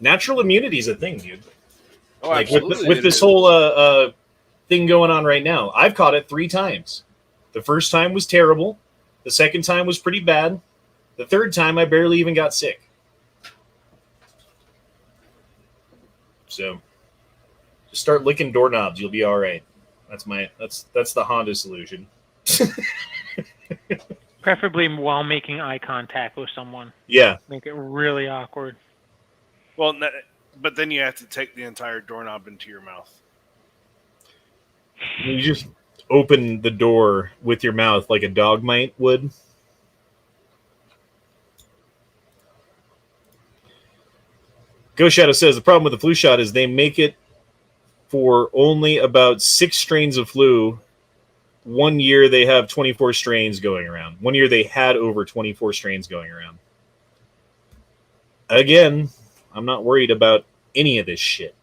Natural immunity is a thing, dude. Oh, like absolutely. with this whole thing going on right now. I've caught it 3 times. The first time was terrible. The second time was pretty bad. The third time I barely even got sick. So just start licking doorknobs. You'll be all right. That's the Honda solution. Preferably while making eye contact with someone. Yeah. Make it really awkward. Well, but then you have to take the entire doorknob into your mouth. You just open the door with your mouth like a dog would. Ghost Shadow says the problem with the flu shot is they make it for only about 6 strains of flu. 1 year they have 24 strains going around. 1 year they had over 24 strains going around. Again, I'm not worried about any of this shit.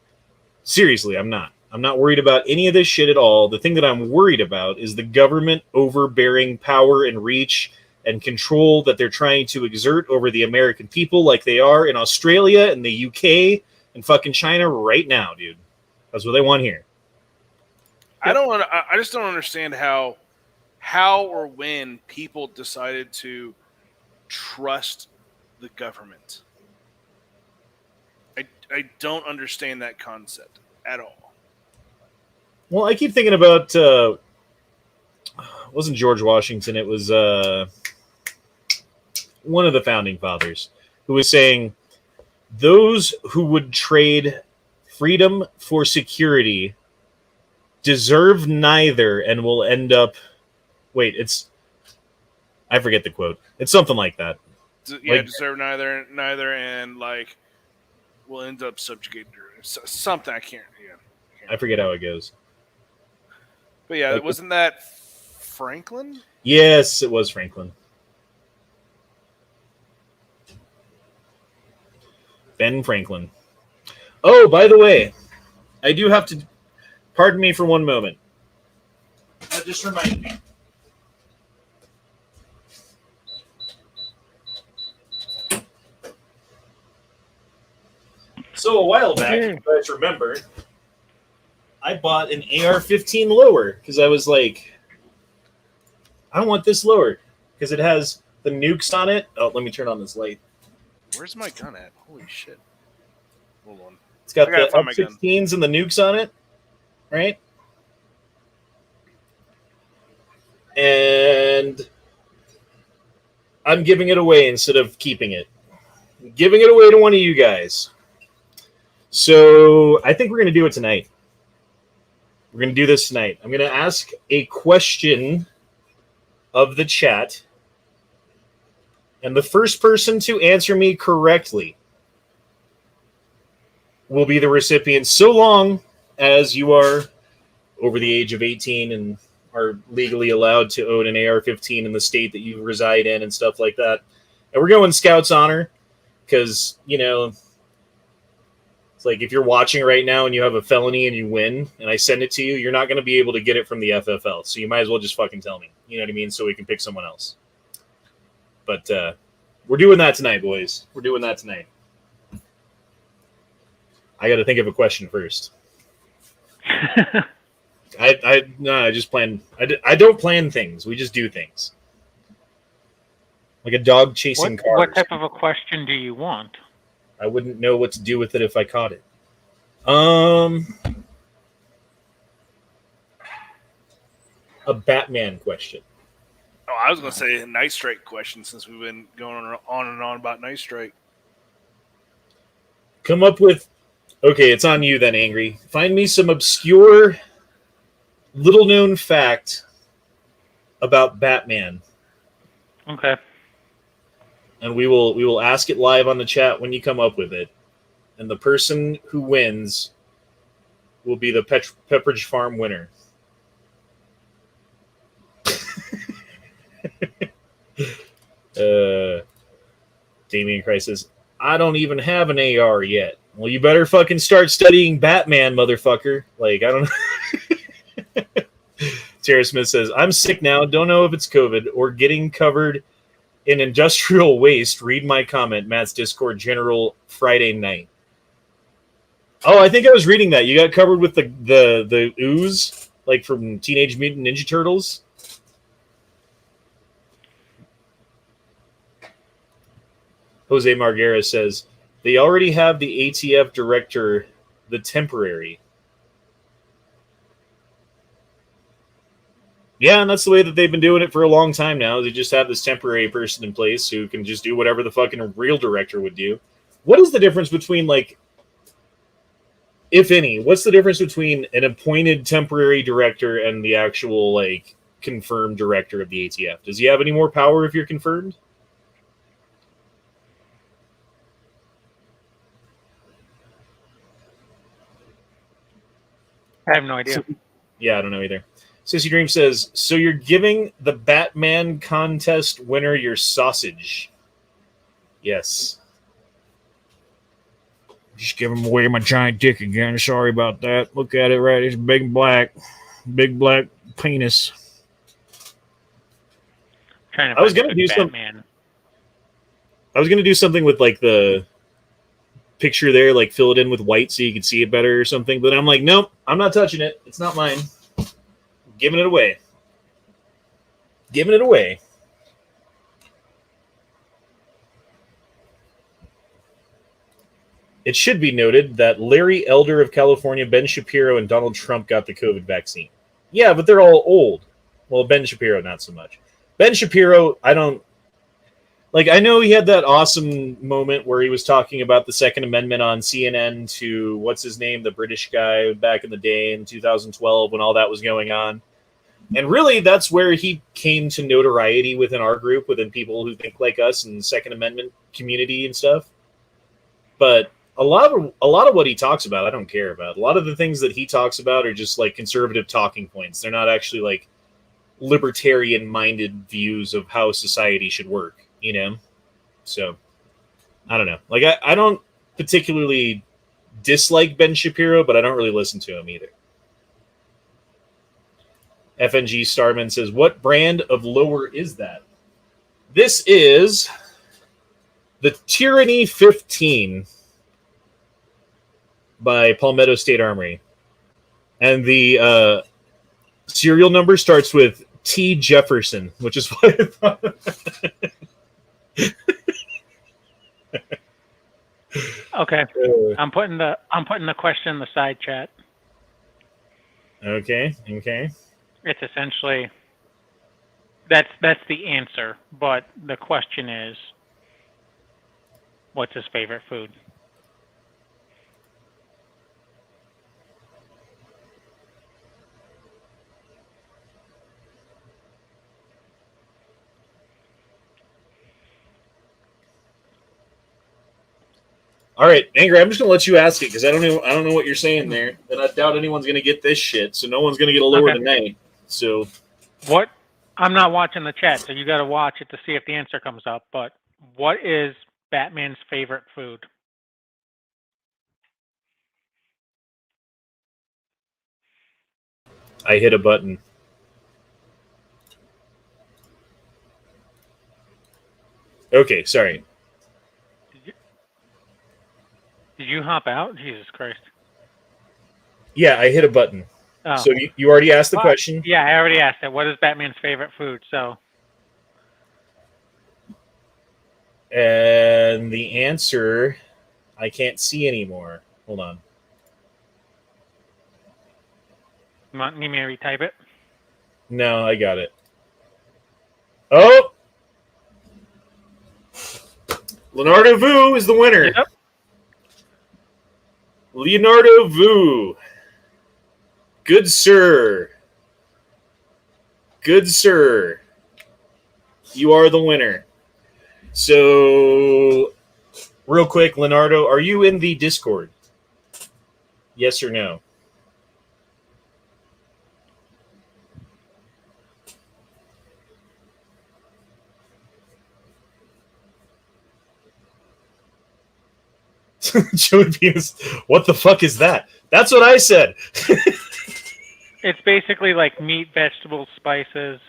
Seriously, I'm not. I'm not worried about any of this shit at all. The thing that I'm worried about is the government overbearing power and reach and control that they're trying to exert over the American people like they are in Australia and the UK and fucking China right now, dude. That's what they want here. I just don't understand how or when people decided to trust the government. I don't understand that concept at all. Well, I keep thinking about it wasn't George Washington, it was one of the founding fathers who was saying those who would trade freedom for security deserve neither and will end up I forget the quote. It's something like that. Yeah, deserve neither and like will end up subjugated or something. I can't. I forget how it goes. But yeah, wasn't that Franklin? Yes, it was Franklin. Ben Franklin. Oh, by the way, I do have to... Pardon me for one moment. That just reminded me. So a while back, if you guys remember, I bought an AR-15 lower because I was like, I want this lower because it has the nukes on it. Oh, let me turn on this light. Where's my gun at? Holy shit. Hold on. It's got the F-16s and the nukes on it, right? And I'm giving it away instead of keeping it. I'm giving it away to one of you guys. So I think we're going to do it tonight. We're going to do this tonight. I'm going to ask a question of the chat. And the first person to answer me correctly will be the recipient, so long as you are over the age of 18 and are legally allowed to own an AR-15 in the state that you reside in and stuff like that. And we're going Scout's Honor because, you know, it's like if you're watching right now and you have a felony and you win and I send it to you, you're not going to be able to get it from the FFL. So you might as well just fucking tell me. You know what I mean? So we can pick someone else. But we're doing that tonight, boys. We're doing that tonight. I got to think of a question first. I just plan. I don't plan things. We just do things. Like a dog chasing cars. What type of a question do you want? I wouldn't know what to do with it if I caught it. A Batman question. Oh, I was going to say a Night Strike question since we've been going on and on about Night Strike. Come up with... Okay, it's on you then, Angry. Find me some obscure, little-known fact about Batman. Okay. And we will ask it live on the chat when you come up with it. And the person who wins will be the Pepperidge Farm winner. Damien Christ says, I don't even have an AR yet. Well, you better fucking start studying Batman, motherfucker. Like, I don't know. Tara Smith says, I'm sick now. Don't know if it's COVID or getting covered in industrial waste. Read my comment. Matt's Discord General Friday night. Oh, I think I was reading that. You got covered with the ooze, like from Teenage Mutant Ninja Turtles. Jose Marguera says, they already have the ATF director, the temporary. Yeah, and that's the way that they've been doing it for a long time now. They just have this temporary person in place who can just do whatever the fucking real director would do. What is the difference between, like, if any, what's the difference between an appointed temporary director and the actual, like, confirmed director of the ATF? Does he have any more power if you're confirmed? I have no idea. Yeah, I don't know either. Sissy Dream says, so you're giving the Batman contest winner your sausage. Yes. Just giving away my giant dick again. Sorry about that. Look at it, right? It's big black penis. Trying to I was find gonna a do good some- Batman. I was gonna do something with like the picture there, like fill it in with white so you could see it better or something. But I'm like, nope, I'm not touching it. It's not mine. Giving it away. Giving it away. It should be noted that Larry Elder of California, Ben Shapiro, and Donald Trump got the COVID vaccine. Yeah, but they're all old. Well, Ben Shapiro, not so much. Ben Shapiro, I know he had that awesome moment where he was talking about the Second Amendment on CNN to, what's his name, the British guy back in the day in 2012 when all that was going on. And really, that's where he came to notoriety within our group, within people who think like us and Second Amendment community and stuff. But a lot of what he talks about, I don't care about. A lot of the things that he talks about are just like conservative talking points. They're not actually like libertarian-minded views of how society should work, you know? So, I don't know. Like, I don't particularly dislike Ben Shapiro, but I don't really listen to him either. FNG Starman says, what brand of lower is that? This is the Tyranny 15 by Palmetto State Armory. And the serial number starts with T. Jefferson, which is what I thought. Okay. I'm putting the question in the side chat. Okay. It's essentially that's the answer, but the question is, what's his favorite food? All right, Angry, I'm just gonna let you ask it because I don't know what you're saying there, and I doubt anyone's gonna get this shit. So no one's gonna get a lower Okay. tonight. So What? I'm not watching the chat, so you got to watch it to see if the answer comes up. But what is Batman's favorite food? I hit a button. Okay, sorry. Did you hop out? Jesus Christ. Yeah, I hit a button. Oh. So you already asked the Well, question? Yeah, I already asked it. What is Batman's favorite food? So And the answer, I can't see anymore. Hold on. need me to retype it? No, I got it. Oh! Leonardo Vu is the winner. Yep. Leonardo Vu. Good sir. Good sir. You are the winner. So, real quick, Leonardo, are you in the Discord? Yes or no? Joey Penis, what the fuck is that? That's what I said. It's basically like meat, vegetables, spices.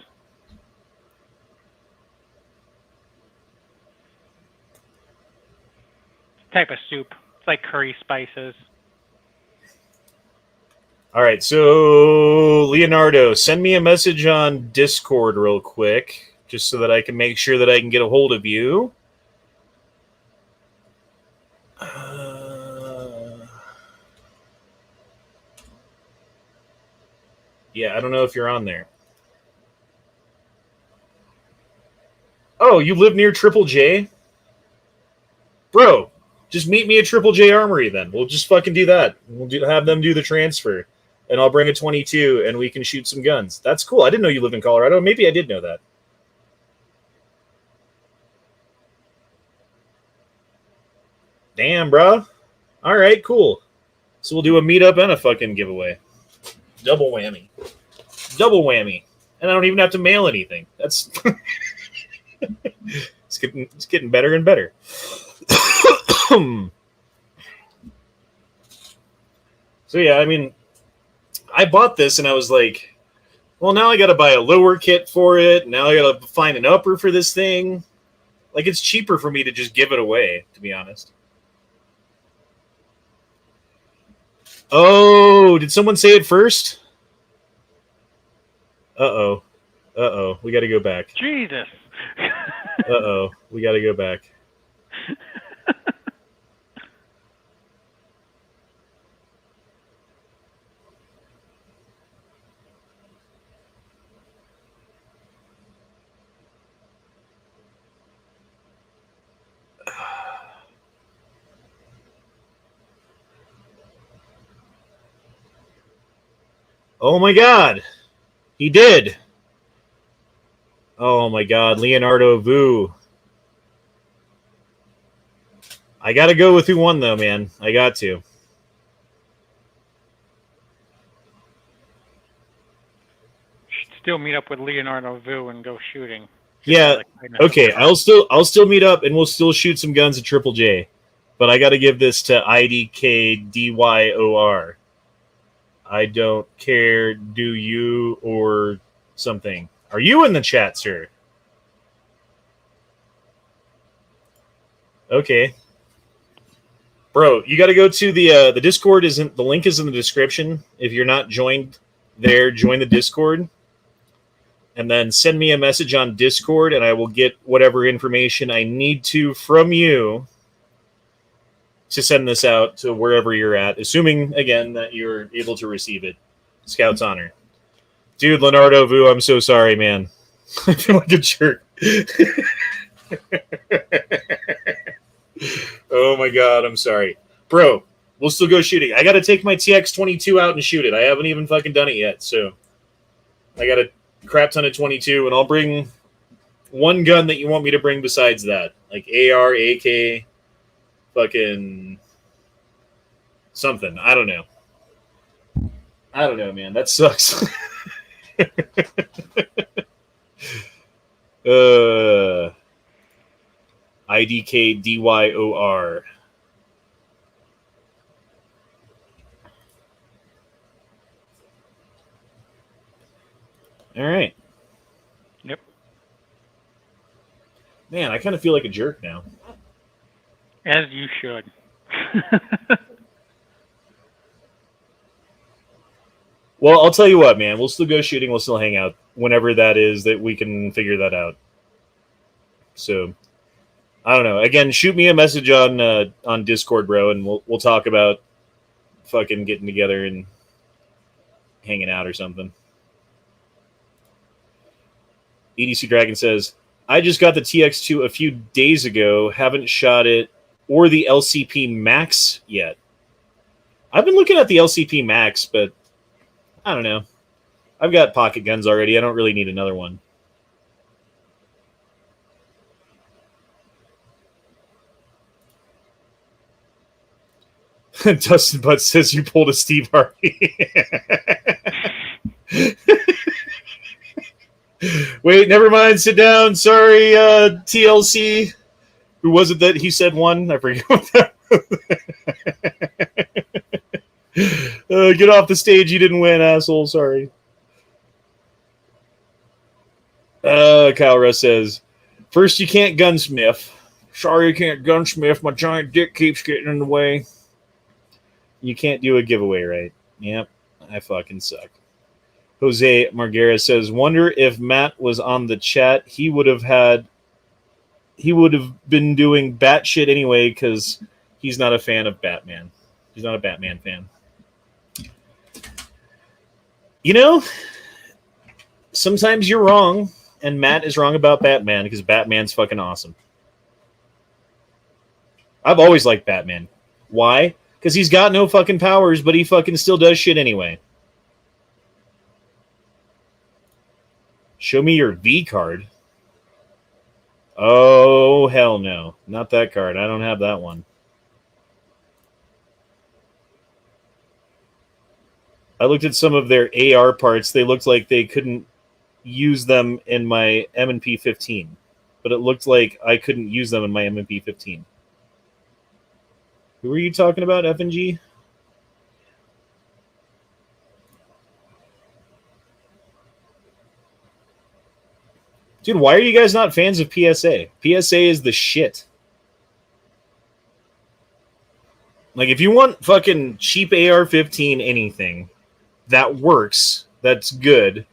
Type of soup. It's like curry spices. All right, so Leonardo, send me a message on Discord real quick, just so that I can make sure that I can get a hold of you. Yeah, I don't know if you're on there. Oh, you live near Triple J? Bro, just meet me at Triple J Armory then. We'll just fucking do that. Have them do the transfer. And I'll bring a 22 and we can shoot some guns. That's cool. I didn't know you lived in Colorado. Maybe I did know that. Damn, bro. All right, cool. So we'll do a meetup and a fucking giveaway. Double whammy. Double whammy. And I don't even have to mail anything. That's it's getting better and better. So yeah, I mean, I bought this and I was like, well, now I got to buy a lower kit for it. Now I got to find an upper for this thing. Like, it's cheaper for me to just give it away, to be honest. Oh, did someone say it first? Uh-oh. Uh-oh. We got to go back. Jesus. Uh-oh. We got to go back. Oh my God. He did. Oh my God. Leonardo Vu. I got to go with who won, though, man. I got to. Should still meet up with Leonardo Vu and go shooting. Yeah. Okay. I'll still meet up and we'll still shoot some guns at Triple J. But I got to give this to IDKDYOR. I don't care, do you, or something. Are you in the chat, sir? Okay. Bro, you got to go to the Discord. The link is in the description. If you're not joined there, join the Discord. And then send me a message on Discord, and I will get whatever information I need to from you to send this out to wherever you're at, assuming, again, that you're able to receive it. Scout's honor. Dude, Leonardo Vu, I'm so sorry, man. I feel like a jerk. Oh, my God, I'm sorry. Bro, we'll still go shooting. I got to take my TX-22 out and shoot it. I haven't even fucking done it yet, so I got a crap ton of 22, and I'll bring one gun that you want me to bring besides that. Like AR, AK... fucking something. I don't know. I don't know, man. That sucks. IDKDYOR. All right. Yep. Man, I kind of feel like a jerk now. As you should. Well, I'll tell you what, man. We'll still go shooting. We'll still hang out whenever that is that we can figure that out. So, I don't know. Again, shoot me a message on Discord, bro, and we'll talk about fucking getting together and hanging out or something. EDC Dragon says, I just got the TX2 a few days ago. Haven't shot it or the LCP Max yet. I've been looking at the LCP Max, but I don't know. I've got pocket guns already. I don't really need another one. Dustin Butt says you pulled a Steve Harvey. Wait, never mind. Sit down. Sorry, TLC. Who was it that he said won? I forget what that was. Get off the stage. You didn't win, asshole. Sorry. Kyle Russ says, first you can't gunsmith. Sorry you can't gunsmith. My giant dick keeps getting in the way. You can't do a giveaway, right? Yep. I fucking suck. Jose Marguera says, wonder if Matt was on the chat. He would have been doing bat shit anyway because he's not a fan of Batman. He's not a Batman fan. You know, sometimes you're wrong, and Matt is wrong about Batman because Batman's fucking awesome. I've always liked Batman. Why? Because he's got no fucking powers, but he fucking still does shit anyway. Show me your V card. Oh, hell no. Not that card. I don't have that one. I looked at some of their AR parts. They looked like they couldn't use them in my M&P 15. But it looked like I couldn't use them in my M&P 15. Who are you talking about, F&G? Dude, why are you guys not fans of PSA? PSA is the shit. Like, if you want fucking cheap AR-15 anything that works, that's good,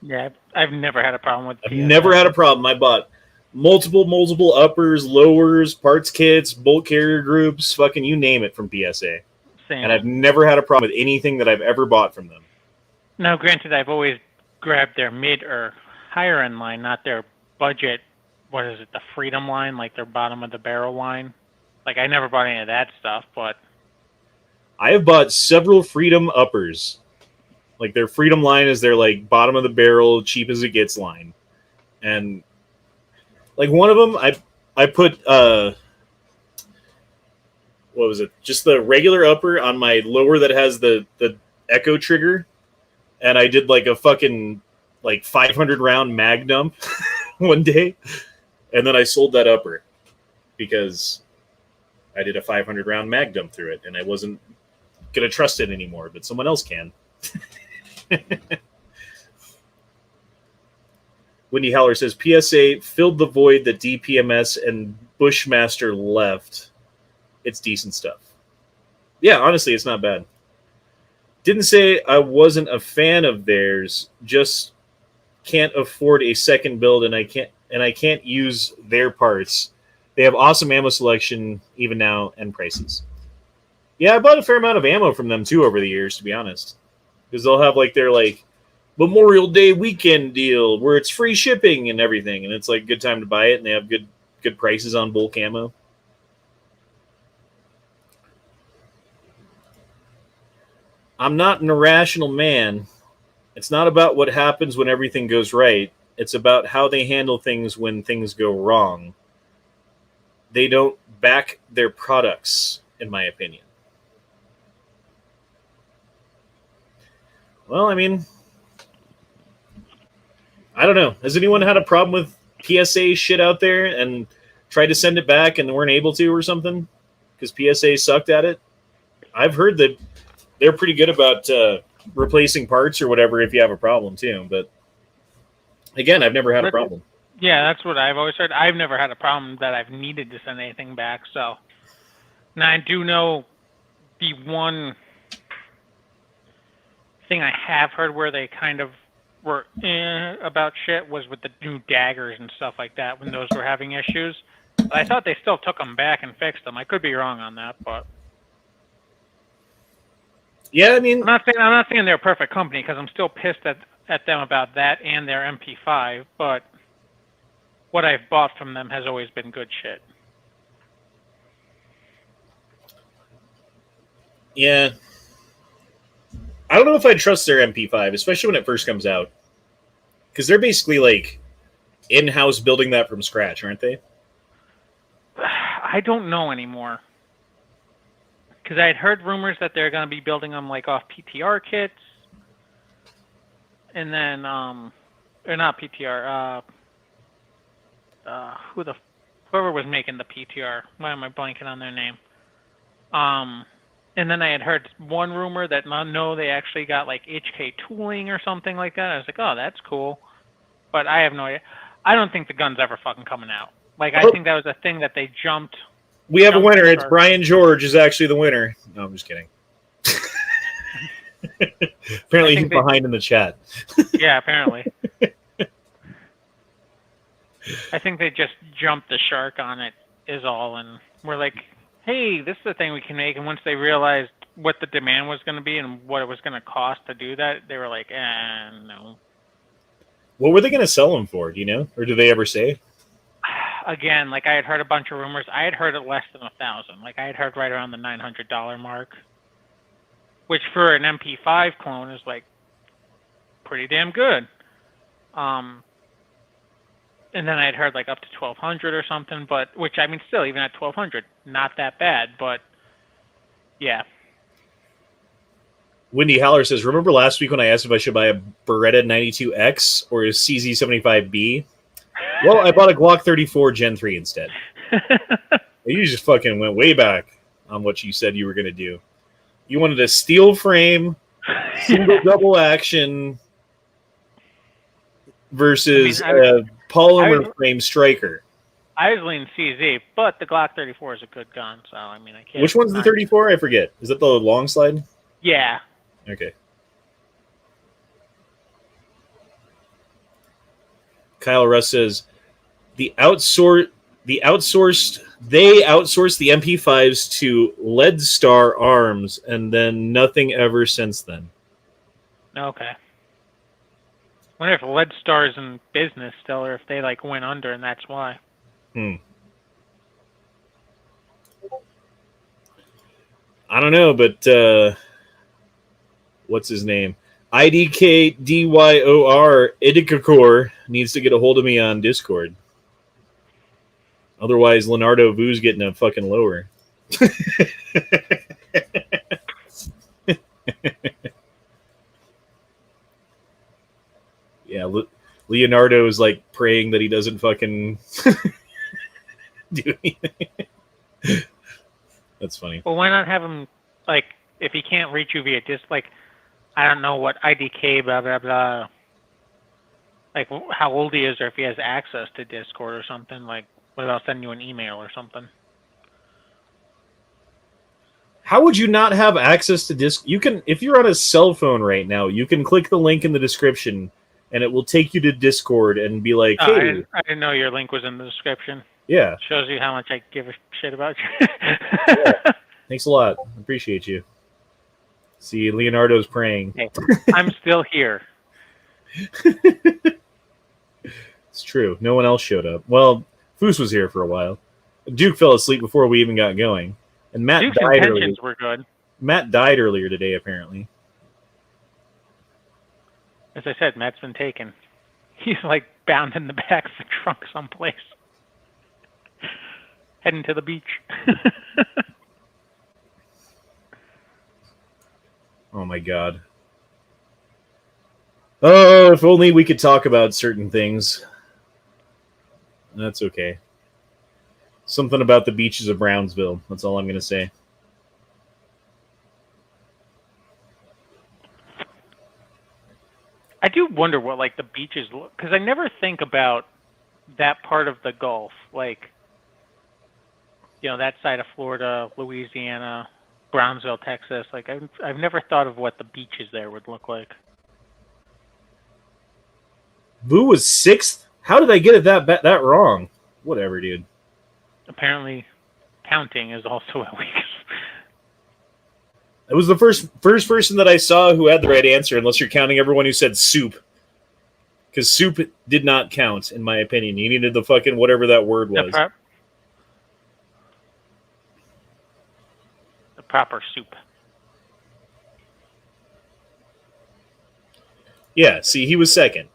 Yeah, I've never had a problem with I've PSA. never had a problem. I bought multiple uppers, lowers, parts kits, bolt carrier groups, fucking you name it from PSA. Same. And I've never had a problem with anything that I've ever bought from them. Now, granted, I've always grabbed their mid or higher end line, not their budget. What is it? The Freedom line, like their bottom of the barrel line. Like, I never bought any of that stuff, but I have bought several Freedom uppers. Like, their Freedom line is their, like, bottom of the barrel, cheap as it gets line. And, like, one of them, I put, what was it? Just the regular upper on my lower that has the echo trigger. And I did, like, a fucking, like, 500 round mag dump one day. And then I sold that upper because I did a 500 round mag dump through it. And I wasn't going to trust it anymore, but someone else can. Wendy Howler says PSA filled the void that DPMS and Bushmaster left. It's decent stuff. Yeah, honestly, it's not bad. Didn't say I wasn't a fan of theirs, just can't afford a second build and I can't use their parts. They have awesome ammo selection even now and prices. Yeah, I bought a fair amount of ammo from them too over the years, to be honest. Because they'll have like their like Memorial Day weekend deal where it's free shipping and everything, and it's like good time to buy it, and they have good prices on bulk ammo. I'm not an irrational man. It's not about what happens when everything goes right. It's about how they handle things when things go wrong. They don't back their products, in my opinion. Well, I mean, I don't know. Has anyone had a problem with PSA shit out there and tried to send it back and weren't able to or something? Because PSA sucked at it? I've heard that they're pretty good about replacing parts or whatever if you have a problem too. But again, I've never had a problem. Yeah, that's what I've always heard. I've never had a problem that I've needed to send anything back. So now I do know the one thing I have heard where they kind of were about shit was with the new daggers and stuff like that when those were having issues. But I thought they still took them back and fixed them. I could be wrong on that, but yeah, I mean, I'm not saying they're a perfect company because I'm still pissed at them about that and their MP5. But what I've bought from them has always been good shit. Yeah. I don't know if I trust their MP5, especially when it first comes out. Because they're basically like in-house building that from scratch, aren't they? I don't know anymore. Because I had heard rumors that they're going to be building them like off PTR kits. And then, or not PTR, whoever was making the PTR. Why am I blanking on their name? And then I had heard one rumor that no, they actually got like HK tooling or something like that. I was like, oh, that's cool. But I have no idea. I don't think the gun's ever fucking coming out. Like, I think that was a thing that they jumped. We have a winner. It's Brian George is actually the winner. No, I'm just kidding. Apparently he's behind in the chat. Yeah, apparently. I think they just jumped the shark on it is all. And we're like, hey, this is the thing we can make. And once they realized what the demand was going to be and what it was going to cost to do that, they were like, no. What were they going to sell them for? Do you know? Or do they ever say? Again, like I had heard a bunch of rumors. I had heard it less than $1,000. Like I had heard right around the $900 mark, which for an MP5 clone is like pretty damn good. And then I had heard like up to $1,200 or something, but which I mean, still even at $1,200, not that bad. But yeah. Wendy Haller says, "Remember last week when I asked if I should buy a Beretta 92X or a CZ75B? Well, I bought a Glock 34 Gen 3 instead." You just fucking went way back on what you said you were going to do. You wanted a steel frame, single double action versus polymer frame striker. I was leaning CZ, but the Glock 34 is a good gun, so I mean, I can't. Which one's the 34? I forget. Is that the long slide? Yeah. Okay. Kyle Russ says they outsourced the MP5s to Lead Star Arms, and then nothing ever since then. Okay. Wonder if Lead Star's in business still, or if they like went under, and that's why. I don't know, but what's his name? IDKDYOR Idikakor needs to get a hold of me on Discord. Otherwise, Leonardo Vu's getting a fucking lower. Yeah, Leonardo is like praying that he doesn't fucking do anything. That's funny. Well, why not have him, like, if he can't reach you via I don't know what IDK, blah, blah, blah. Like, how old he is, or if he has access to Discord or something. Like, what about sending you an email or something? How would you not have access to Discord? You can, if you're on a cell phone right now, you can click the link in the description, and it will take you to Discord and be like, hey. I didn't know your link was in the description. Yeah. Shows you how much I give a shit about you. Yeah. Thanks a lot. Appreciate you. See, Leonardo's praying. Hey, I'm still here. It's true. No one else showed up. Well, Foos was here for a while. Duke fell asleep before we even got going. And Matt Duke's died earlier. intentions were good. Matt died earlier today, apparently. As I said, Matt's been taken. He's like bound in the back of the trunk someplace. Heading to the beach. Oh my god. Oh, if only we could talk about certain things. That's okay. Something about the beaches of Brownsville. That's all I'm going to say. I do wonder what, like, the beaches look, because I never think about that part of the Gulf, like, you know, that side of Florida, Louisiana, Brownsville, Texas. Like, I've never thought of what the beaches there would look like. Vu was 6th? How did I get it that wrong? Whatever, dude. Apparently, counting is also a weakness. It was the first person that I saw who had the right answer, unless you're counting everyone who said soup. Because soup did not count, in my opinion. You needed the fucking whatever that word was. The proper soup. Yeah, see, he was 2nd.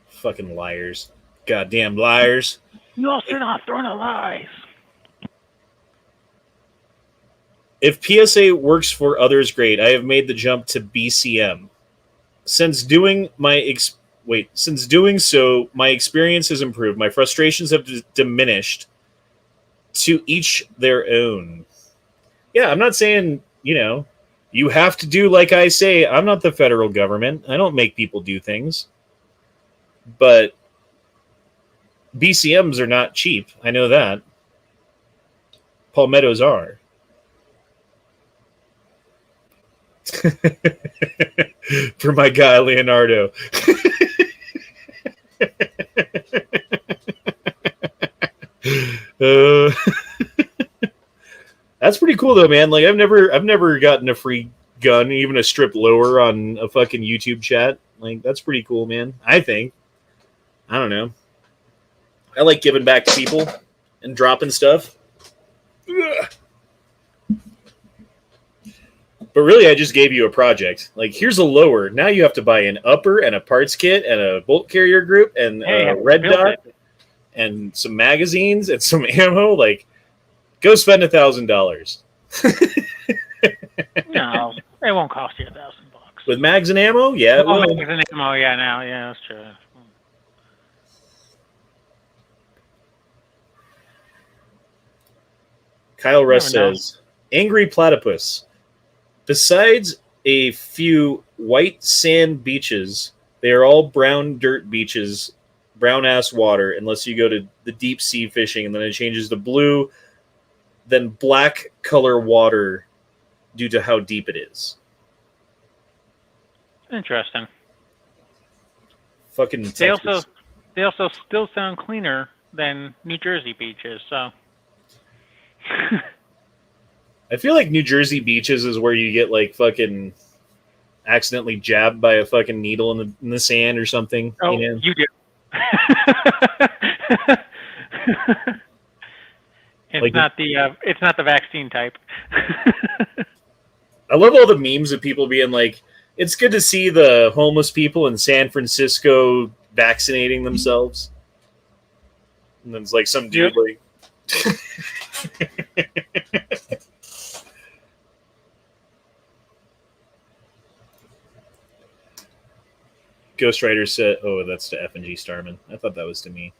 Fucking liars. Goddamn liars. You also not throwing a lies. If PSA works for others, great. I have made the jump to BCM. Since doing so, my experience has improved. My frustrations have diminished. To each their own. Yeah, I'm not saying, you have to do like I say. I'm not the federal government. I don't make people do things. But BCMs are not cheap. I know that. Palmettos are. For my guy, Leonardo. That's pretty cool though, man. Like I've never gotten a free gun, even a strip lower on a fucking YouTube chat. Like that's pretty cool, man. I think. I don't know. I like giving back to people and dropping stuff. Ugh. But really, I just gave you a project. Like, here's a lower. Now you have to buy an upper and a parts kit and a bolt carrier group and a red dot and some magazines and some ammo. Like, go spend $1,000. No, it won't cost you $1,000. With mags and ammo? Yeah, it will. Mags and ammo, yeah, now, yeah, that's true. Kyle Russ says, Angry Platypus. Besides a few white sand beaches They are all brown dirt beaches, brown ass water, unless you go to the deep sea fishing, and then it changes to blue, then black color water due to how deep it is. Interesting. Fucking They Texas. also still sound cleaner than New Jersey beaches. So. I feel like New Jersey beaches is where you get like fucking accidentally jabbed by a fucking needle in the sand or something. Oh, you know? you do. It's Like not the vaccine type. I love all the memes of people being like, it's good to see the homeless people in San Francisco vaccinating themselves. And then it's like some dude like Ghost Rider said, oh, that's to F and G Starman. I thought that was to me.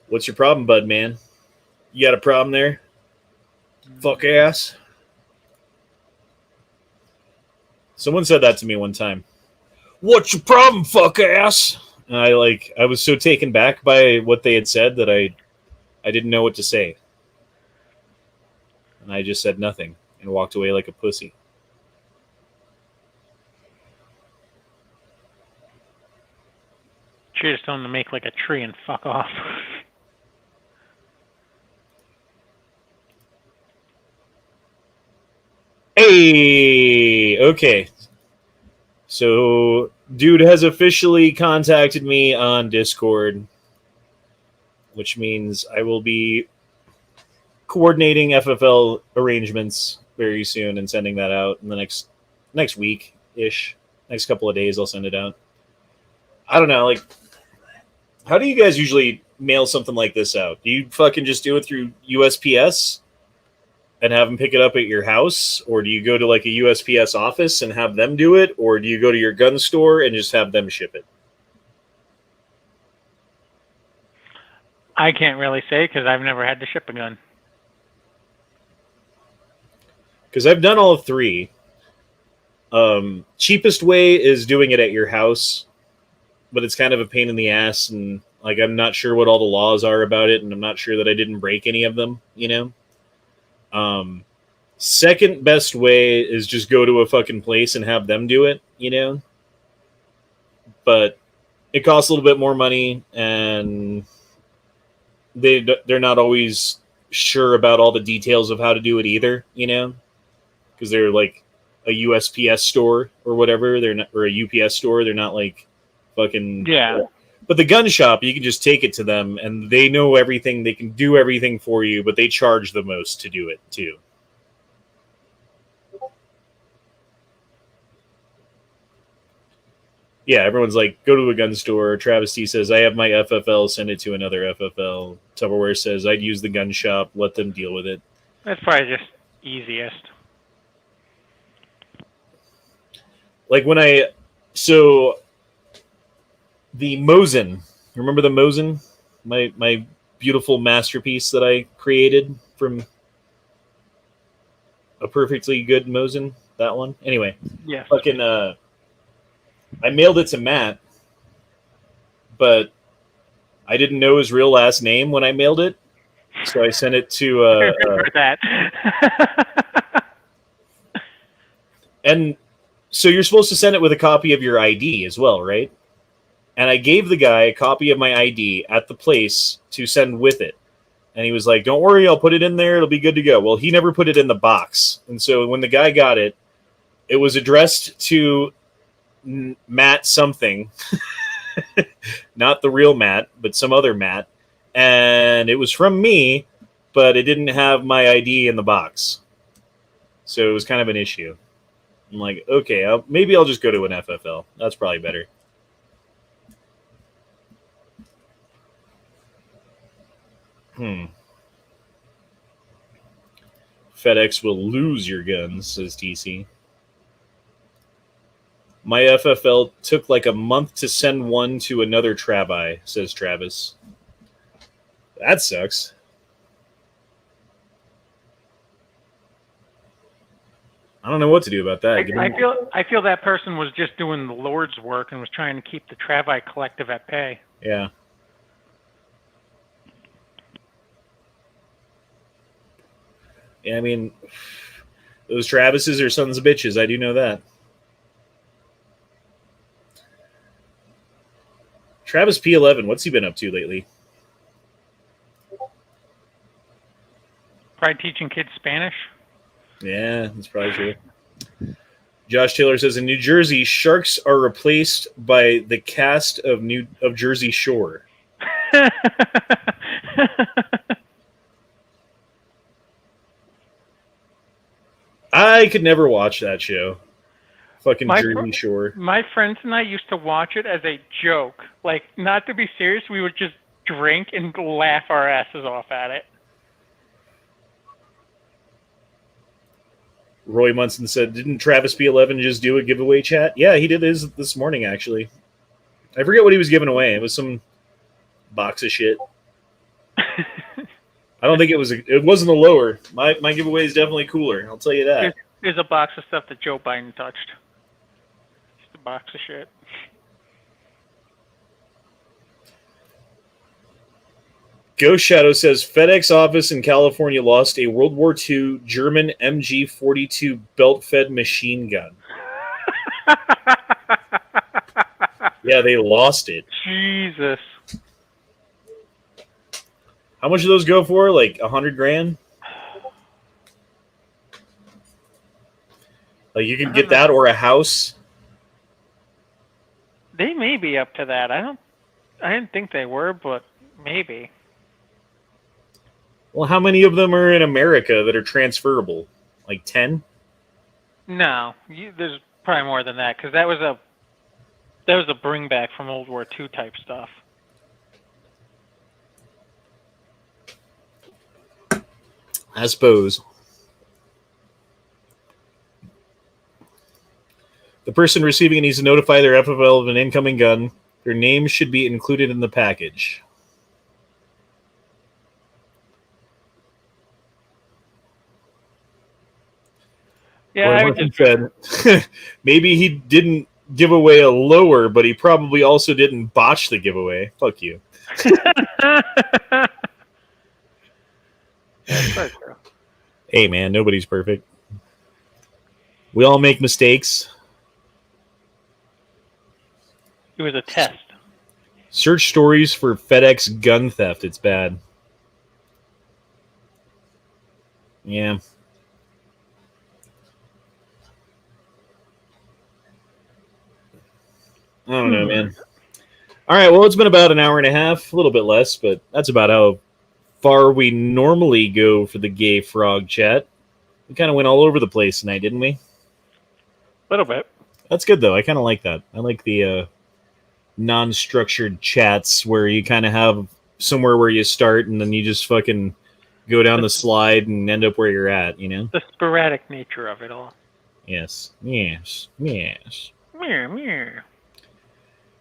What's your problem, bud, man? You got a problem there? Fuck ass. Someone said that to me one time. What's your problem, fuck ass? And I was so taken back by what they had said that I didn't know what to say. And I just said nothing and walked away like a pussy. Should just told him to make like a tree and fuck off. Hey, okay. So, dude has officially contacted me on Discord, which means I will be coordinating FFL arrangements very soon and sending that out in the next week-ish. Next couple of days, I'll send it out. I don't know, like, how do you guys usually mail something like this out? Do you fucking just do it through USPS and have them pick it up at your house? Or do you go to like a USPS office and have them do it? Or do you go to your gun store and just have them ship it? I can't really say because I've never had to ship a gun. Because I've done all three. Cheapest way is doing it at your house, but it's kind of a pain in the ass, and like I'm not sure what all the laws are about it, and I'm not sure that I didn't break any of them, you know? Second best way is just go to a fucking place and have them do it, you know? But it costs a little bit more money, and they're not always sure about all the details of how to do it either, you know? Because they're like a USPS store or whatever, they're not, or a UPS store, they're not like fucking... Yeah. But the gun shop, you can just take it to them, and they know everything. They can do everything for you, but they charge the most to do it, too. Yeah, everyone's like, go to a gun store. Travis T says, I have my FFL, send it to another FFL. Tupperware says, I'd use the gun shop, let them deal with it. That's probably just easiest. Like when so the Mosin, remember the Mosin? My beautiful masterpiece that I created from a perfectly good Mosin, that one. Anyway, Yeah. fucking I mailed it to Matt, but I didn't know his real last name when I mailed it, so I sent it to I remember that. and so you're supposed to send it with a copy of your ID as well, right? And I gave the guy a copy of my ID at the place to send with it. And he was like, don't worry, I'll put it in there. It'll be good to go. Well, he never put it in the box. And so when the guy got it, it was addressed to Matt something. Not the real Matt, but some other Matt. And it was from me, but it didn't have my ID in the box. So it was kind of an issue. I'm like, okay, maybe I'll just go to an FFL. That's probably better. FedEx will lose your guns, says TC. My FFL took like a month to send one to another Travi, says Travis. That sucks. I don't know what to do about that. I feel that person was just doing the Lord's work and was trying to keep the Travi Collective at bay. Yeah. Yeah, I mean, those Travises are sons of bitches. I do know that. Travis P11, what's he been up to lately? Probably teaching kids Spanish. Yeah, that's probably true. Josh Taylor says in New Jersey, sharks are replaced by the cast of Jersey Shore. I could never watch that show. Fucking Jersey Shore. My friends and I used to watch it as a joke. Like, not to be serious, we would just drink and laugh our asses off at it. Roy Munson said, didn't Travis P11 just do a giveaway chat? Yeah, he did his this morning, actually. I forget what he was giving away. It was some box of shit. I don't think it wasn't a lower. My giveaway is definitely cooler. I'll tell you that. There's a box of stuff that Joe Biden touched. Just a box of shit. Ghost Shadow says FedEx office in California lost a World War II German MG-42 belt-fed machine gun. Yeah, they lost it. Jesus. How much do those go for? Like $100,000? Like you can get that or a house. They may be up to that. I didn't think they were, but maybe. Well, how many of them are in America that are transferable? Like 10? No, there's probably more than that because that was a bring back from World War II type stuff. I suppose. The person receiving it needs to notify their FFL of an incoming gun. Their name should be included in the package. Yeah, I would just said maybe he didn't give away a lower, but he probably also didn't botch the giveaway. Fuck you. That's true. Hey, man, nobody's perfect. We all make mistakes. It was a test. Search stories for FedEx gun theft. It's bad. Yeah. I don't know, man. All right, well, it's been about an hour and a half, a little bit less, but that's about how far we normally go for the Gay Frog chat. We kind of went all over the place tonight, didn't we? A little bit. That's good, though. I kind of like that. I like the non-structured chats where you kind of have somewhere where you start and then you just fucking go down the slide and end up where you're at, you know? The sporadic nature of it all. Yes. Yes. Yes. Meow, meow.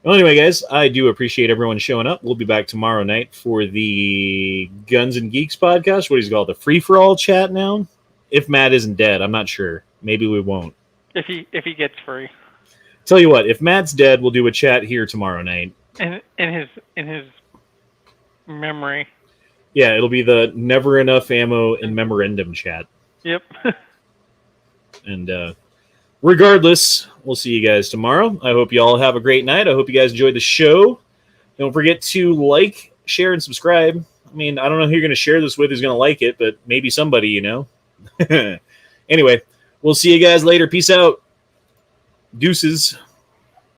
Well, anyway, guys, I do appreciate everyone showing up. We'll be back tomorrow night for the Guns and Geeks podcast. What is it called? The free-for-all chat now? If Matt isn't dead, I'm not sure. Maybe we won't. If he gets free. Tell you what, if Matt's dead, we'll do a chat here tomorrow night. In his memory. Yeah, it'll be the Never Enough Ammo and Memorandum chat. Yep. And regardless, we'll see you guys tomorrow. I hope you all have a great night. I hope you guys enjoyed the show. Don't forget to like, share, and subscribe. I mean, I don't know who you're going to share this with who's going to like it, but maybe somebody, you know. Anyway, we'll see you guys later. Peace out. Deuces.